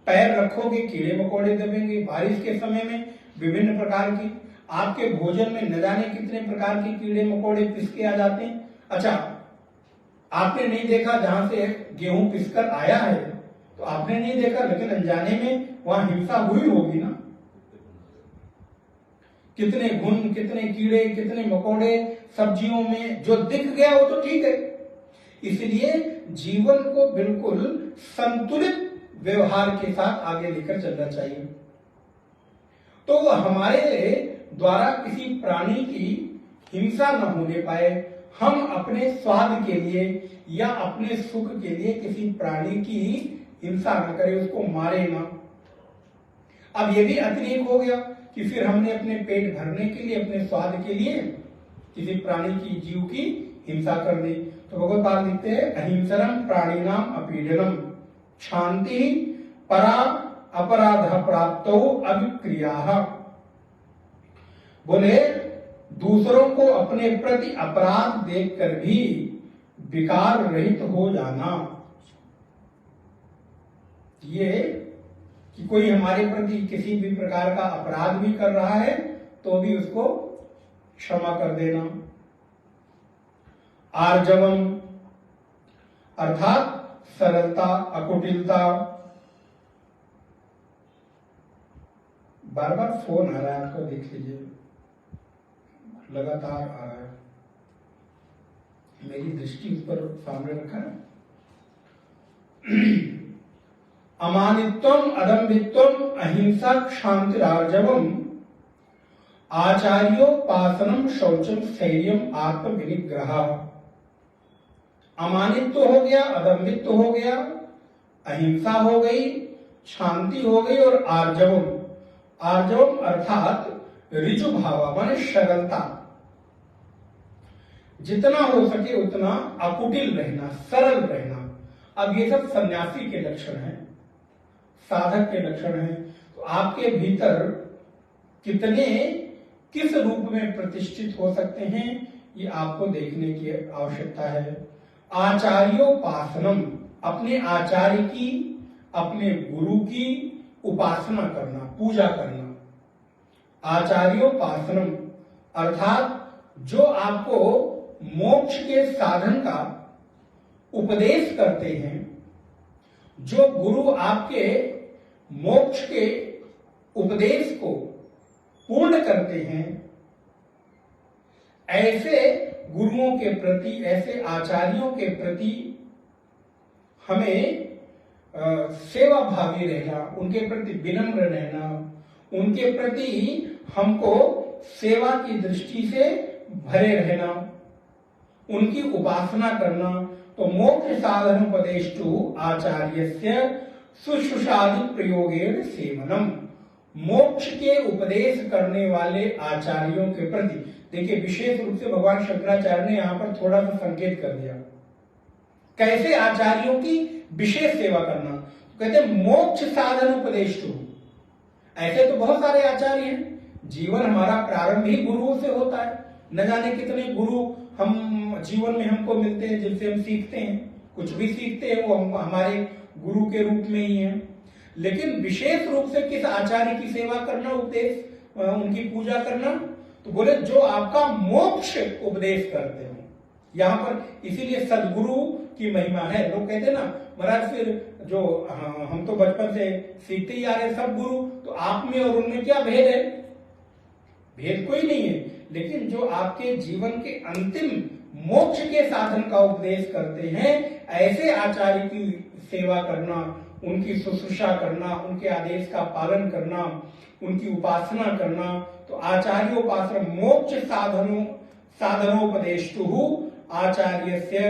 पैर रखोगे कीड़े मकोड़े दबेंगे, बारिश के समय में विभिन्न प्रकार की, आपके भोजन में न जाने कितने प्रकार के कीड़े मकोड़े पिसके आ जाते हैं। अच्छा आपने नहीं देखा जहां से गेहूं पिसकर आया है तो आपने नहीं देखा, लेकिन अनजाने में वहां हिंसा हुई होगी ना। कितने घुन, कितने कीड़े, कितने मकोड़े सब्जियों में जो दिख गया वो तो ठीक है। इसलिए जीवन को बिल्कुल संतुलित व्यवहार के साथ आगे लेकर चलना चाहिए। तो हमारे द्वारा किसी प्राणी की हिंसा न होने पाए, हम अपने स्वाद के लिए या अपने सुख के लिए किसी प्राणी की हिंसा न करें, उसको मारे ना। अब ये भी अतिरेक हो गया कि फिर हमने अपने पेट भरने के लिए, अपने स्वाद के लिए किसी प्राणी की, जीव की हिंसा कर दी। तो भगवत पाद लिखते हैं अहिंसनम प्राणिनाम अपीडनम शांति परा अपराध प्राप्तो अभिक्रिया। बोले दूसरों को अपने प्रति अपराध देखकर भी विकार रहित हो जाना, ये कि कोई हमारे प्रति किसी भी प्रकार का अपराध भी कर रहा है तो भी उसको क्षमा कर देना। आर्जवम अर्थात सरलता, अकुटिलता। बार बार फोन आ रहा है, आपको देख लीजिए, लगातार आ रहा है। मेरी दृष्टि उस पर सामने रखा ना। अमानित्वम अदम्भित्वम अहिंसा क्षांतिरार्जवम आचार्योपासनम शौचम स्थैर्यम आत्म विनिग्रह। अमानित्व हो गया, अदम्भित्व हो गया, अहिंसा हो गई, शांति हो गई और आर्जवम। आर्जवम अर्थात ऋजु भाव माने सरलता। जितना हो सके उतना अकुटिल रहना, सरल रहना। अब ये सब सन्यासी के लक्षण हैं, साधक के लक्षण हैं। तो आपके भीतर कितने किस रूप में प्रतिष्ठित हो सकते हैं, ये आपको देखने की आवश्यकता है। आचार्योपासनम, अपने आचार्य की, अपने गुरु की उपासना करना, पूजा करना। आचार्योपासनम अर्थात जो आपको मोक्ष के साधन का उपदेश करते हैं, जो गुरु आपके मोक्ष के उपदेश को पूर्ण करते हैं, ऐसे गुरुओं के प्रति, ऐसे आचार्यों के प्रति हमें सेवा भावी रहना, उनके प्रति विनम्र रहना, उनके प्रति हमको सेवा की दृष्टि से भरे रहना, उनकी उपासना करना। तो मोक्ष साधनोपदेष्टु आचार्यस्य शुश्रूषादि प्रयोगेण सेवनम, मोक्ष के उपदेश करने वाले आचार्यों के प्रति। देखिए, विशेष रूप से भगवान शंकराचार्य ने यहां पर थोड़ा सा संकेत कर दिया, कैसे आचार्यों की विशेष सेवा करना। तो कहते मोक्ष साधन उपदेष्टु। ऐसे तो बहुत सारे आचार्य हैं, जीवन हमारा प्रारंभ ही गुरुओं से होता है। न जाने कितने गुरु हम जीवन में हमको मिलते हैं, जिनसे हम सीखते हैं, कुछ भी सीखते हैं, वो हमारे गुरु के रूप में ही है। लेकिन विशेष रूप से किस आचार्य की सेवा करना, उपदेश, उनकी पूजा करना, तो बोले जो आपका मोक्ष उपदेश करते हैं। यहाँ पर इसीलिए सदगुरु की महिमा है। लोग कहते हैं ना, महाराज फिर जो हम तो बचपन से सीखते ही आ रहे सब गुरु, तो आप में और उनमें क्या भेद है? भेद कोई नहीं है। लेकिन जो आपके जीवन के अंतिम मोक्ष के साधन का उपदेश करते हैं, ऐसे आचार्य की सेवा करना, उनकी शुश्रूषा करना, उनके आदेश का पालन करना, उनकी उपासना करना। तो आचार्योपासना मोक्ष साधनोपदेष्टुः आचार्यस्य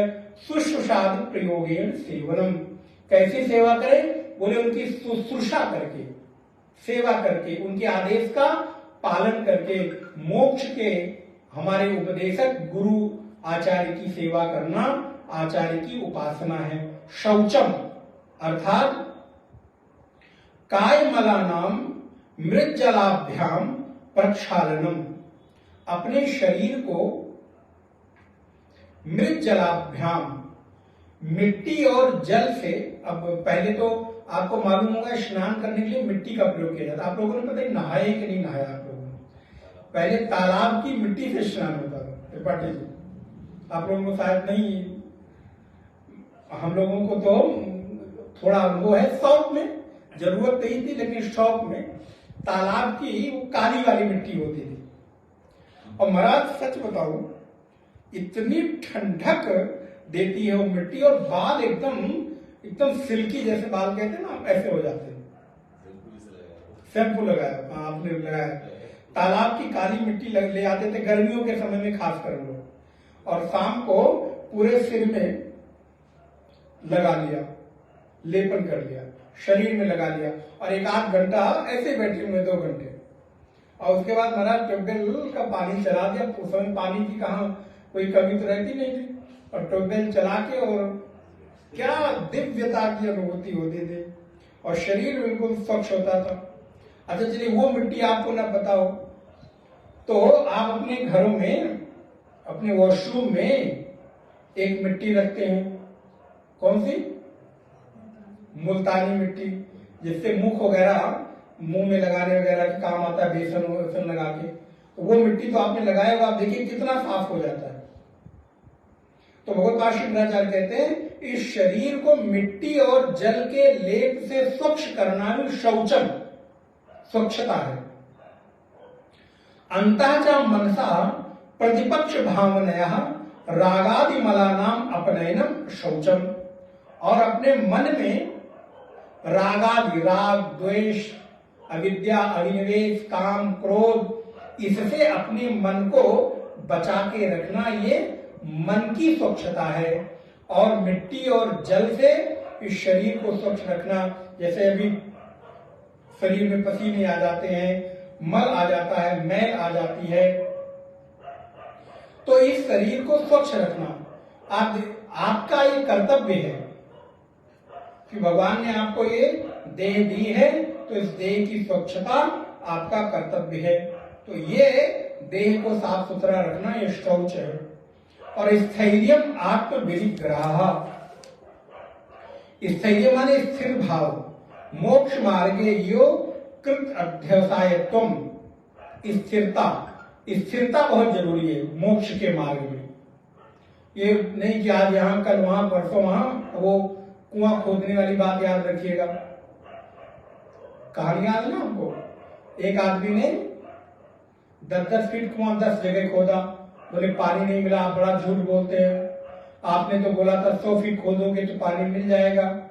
शुश्रूषादि प्रयोगेण सेवनम। कैसी सेवा करें? बोले उनकी शुश्रूषा करके, सेवा करके, उनके आदेश का पालन करके, मोक्ष के हमारे उपदेशक गुरु आचार्य की सेवा करना आचार्य की उपासना है। शौचम अर्थात कायमलानाम मृज्जलाभ्याम प्रक्षालनम, अपने शरीर को मृज्जलाभ्याम, मिट्टी और जल से। अब पहले तो आपको मालूम होगा स्नान करने के लिए मिट्टी का प्रयोग किया जाता। आप लोगों ने पता है नहाए कि नहीं नहाया आप लोगों ने? पहले तालाब की मिट्टी से स्नान होता था। त्रिपाठी जी, आप लोगों को शायद नहीं, हम लोगों को तो थोड़ा अनुभव है। शौक में जरूरत नहीं थी, लेकिन शौक में तालाब की वो काली वाली मिट्टी होती थी। और महाराज सच बताऊं, इतनी ठंडक देती है वो मिट्टी, और बाल एकदम एकदम सिल्की, जैसे बाल कहते हैं ना, ऐसे हो जाते हैं। शैम्पू लगाया, आपने लगाया। तालाब की काली मिट्टी ले आते थे गर्मियों के समय में, खास कर लोग, और शाम को पूरे सिर में लगा लिया, लेपन कर लिया, शरीर में लगा लिया, और एक आध घंटा ऐसे बैठे हुए, 2 घंटे, और उसके बाद महाराज ट्यूबवेल का पानी चला दिया। तो उस समय पानी की कहाँ कोई कमी तो रहती नहीं थी, और ट्यूबवेल चला के, और क्या दिव्यता की अनुभूति होती थी, और शरीर बिल्कुल स्वच्छ होता था। अच्छा चलिए, वो मिट्टी आपको ना बताओ तो आप अपने घरों में, अपने वॉशरूम में एक मिट्टी रखते हैं। कौन सी? मुल्तानी मिट्टी, जिससे मुख वगैरह, मुंह में लगाने वगैरह के काम आता है, बेसन वेसन लगा के। तो वो मिट्टी तो आपने लगाया होगा, आप देखिए कितना साफ हो जाता है। तो भगवत शंकराचार्य कहते हैं इस शरीर को मिट्टी और जल के लेप से स्वच्छ करना भी शौचम, स्वच्छता है। अंतः च मनसा प्रतिपक्ष भावनया रागादि मलानाम अपनयनम शौचम, और अपने मन में रागादि, राग, द्वेष, अविद्या, अभिनिवेश, काम, क्रोध, इससे अपने मन को बचा के रखना, ये मन की स्वच्छता है। और मिट्टी और जल से इस शरीर को स्वच्छ रखना, जैसे अभी शरीर में पसीने आ जाते हैं, मल आ जाता है, मैल आ जाती है, तो इस शरीर को स्वच्छ रखना आपका ये कर्तव्य है कि भगवान ने आपको ये देह दी है, तो इस देह की स्वच्छता आपका कर्तव्य है। तो ये देह को साफ सुथरा रखना ये शौच है। और स्थैर्यम आत्मविनिग्रह, स्थैर्य माने स्थिर भाव, मोक्ष मार्गे यो कृत अध्यवसायत्वम, स्थिरता, स्थिरता बहुत जरूरी है मोक्ष के मार्ग में। ये नहीं कि आज यहां कल वहां परसों वहां, वो कुआं खोदने वाली बात याद रखिएगा। कहानी याद है ना आपको, एक आदमी ने 10-10 फीट कुआं 10 जगह खोदा, बोले पानी नहीं मिला, आप बड़ा झूठ बोलते हैं, आपने तो बोला था 100 फीट खोदोगे तो पानी मिल जाएगा,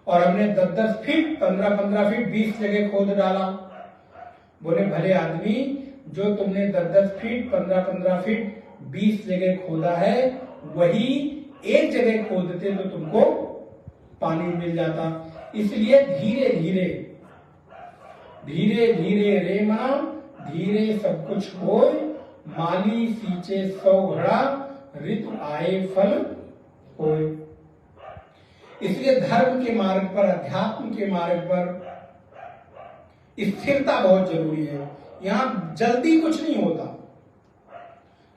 और हमने 10-10 फीट 15-15 फीट 20 जगह खोद डाला। बोले भले आदमी, जो तुमने 10-10 फीट 15-15 फीट 20 जगह खोदा है, वही एक जगह खोदते तो तुमको पानी मिल जाता। इसलिए धीरे धीरे धीरे धीरे रे मां धीरे सब कुछ होय, माली सींचे 100 घड़ा, ऋतु आए फल होय। इसलिए धर्म के मार्ग पर, अध्यात्म के मार्ग पर स्थिरता बहुत जरूरी है। यहां जल्दी कुछ नहीं होता।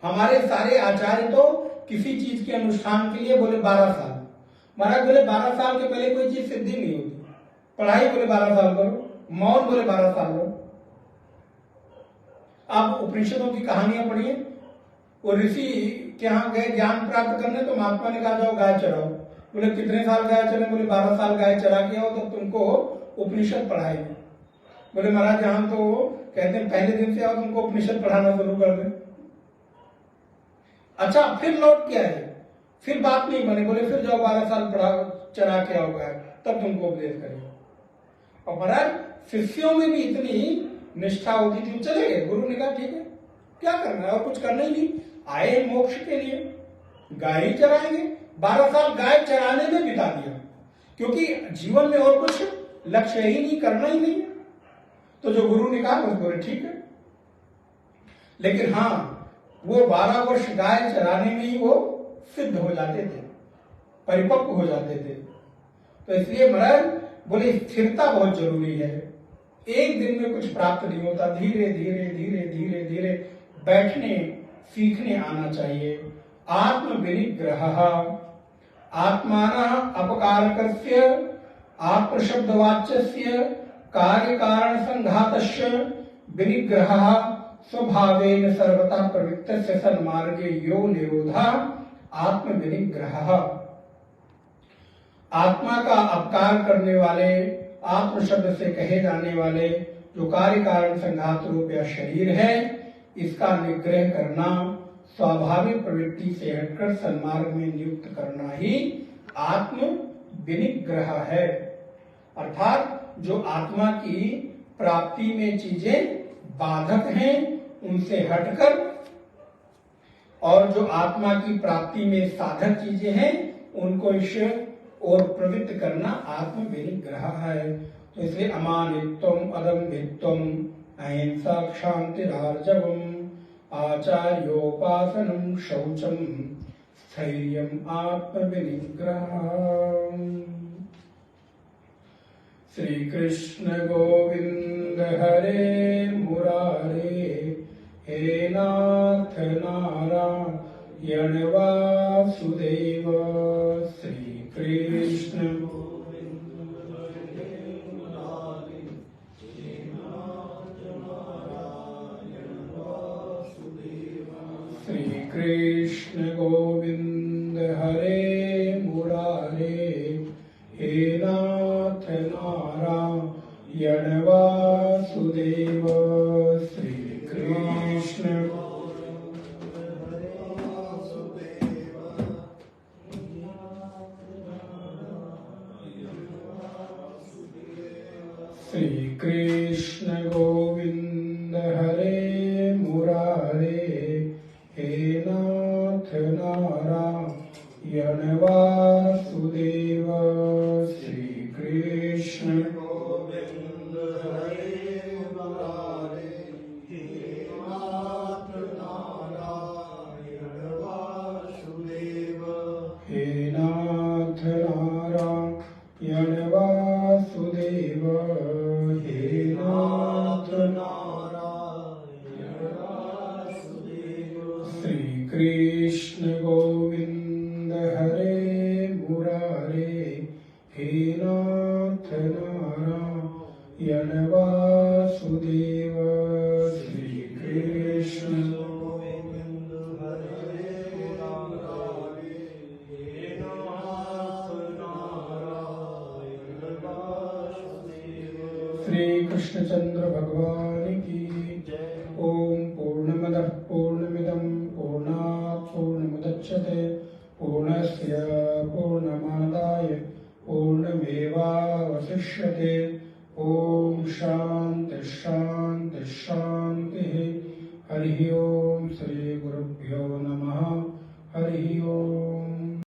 हमारे सारे आचार्य तो किसी चीज के अनुष्ठान के लिए बोले 12 साल, महाराज बोले 12 साल के पहले कोई चीज सिद्धि नहीं होती। पढ़ाई बोले 12 साल करो, मौन बोले 12 साल करो। आप उपनिषदों की कहानियां पढ़िए, वो ऋषि के यहाँ गए ज्ञान प्राप्त करने, तो महात्मा ने कहा जाओ गाय चराओ। बोले कितने साल गाय चले? बोले 12 साल गाय चरा के आओ तो तुमको उपनिषद पढ़ाएंगे। बोले महाराज यहाँ तो कहते हैं पहले दिन से आओ तुमको उपनिषद पढ़ाना शुरू कर दे। अच्छा फिर लौट के आए, फिर बात नहीं बने, बोले फिर जाओ 12 साल पढ़ा चरा के आओ गाय, तब तुमको उपदेश करेंगे। और महाराज शिष्यों में भी इतनी निष्ठा होती थी, चले गए। गुरु ने कहा ठीक है, क्या करना है, और कुछ करना ही नहीं, आए मोक्ष के लिए, गाय ही चराएंगे। 12 साल गाय चराने में बिता दिया, क्योंकि जीवन में और कुछ लक्ष्य ही नहीं, करना ही नहीं है। तो जो गुरु ने कहा बस बोले ठीक है। लेकिन हाँ, वो 12 वर्ष गाय चराने में ही वो सिद्ध हो जाते थे, परिपक्व हो जाते थे। तो इसलिए महाराज बोले स्थिरता बहुत जरूरी है। एक दिन में कुछ प्राप्त नहीं होता, धीरे धीरे धीरे धीरे धीरे बैठने सीखने आना चाहिए। आत्म विनिग्रह, आत्माना अपकारकस्य आत्मशब्दवाच्यस्य कार्य कारण संघातस्य विनिग्रह स्वभावेन सर्वथा प्रवृत्तस्य सन्मार्गे यो निरोधा आत्म विनिग्रह। आत्मा का अपकार करने वाले, आत्म शब्द से कहे जाने वाले जो कार्य कारण संघात रूप या शरीर है, इसका निग्रह करना, स्वाभाविक प्रवृत्ति से हटकर सन्मार्ग में नियुक्त करना ही आत्म विनिग्रह है। अर्थात जो आत्मा की प्राप्ति में चीजें बाधक हैं उनसे हटकर, और जो आत्मा की प्राप्ति में साधक चीजें हैं उनको इस और प्रवृत्त करना आत्म विनिग्रह है। तो इसलिए अमानित्वम, अदम्भित्वम, अहिंसा, क्षांतिरार्जवम, आचार्योपासनम, शौचम, स्थैर्यम, आत्म विनिग्रह। श्री कृष्ण गोविंद हरे मुरारे, हे नाथ नारायण वासुदेव। श्री कृष्ण श्री कृष्ण गोविंद हरे मुरारे, हे नाथ नारायण वासुदेव। श्री कृष्ण श्री कृष्ण गोविंद हरे मुरारे, हे नाथ नारायण वासुदेव। श्री कृष्ण गोविंद हरे मुरारे, हे नाथ नारायण वासुदेव। हे नाथ नारायण वासुदेव, हे नाथ नारायण वासुदेव। श्री कृष्ण गोविंद हरे मुरारे, हे नाथ नारायण वासुदेव। श्री कृष्ण गोविंद हरे मुरारे, हे नाथ नारायण वासुदेव। श्री कृष्णचंद्र भगवान की जय। ओम पूर्णमदः पूर्णमिदं पूर्णात् पूर्णमुदच्यते, पूर्णस्य पूर्णमादाय पूर्णमेवावशिष्यते। ओम शांति शांति शांति। हरि ओम। श्री गुरुभ्यो नमः। हरि ओम।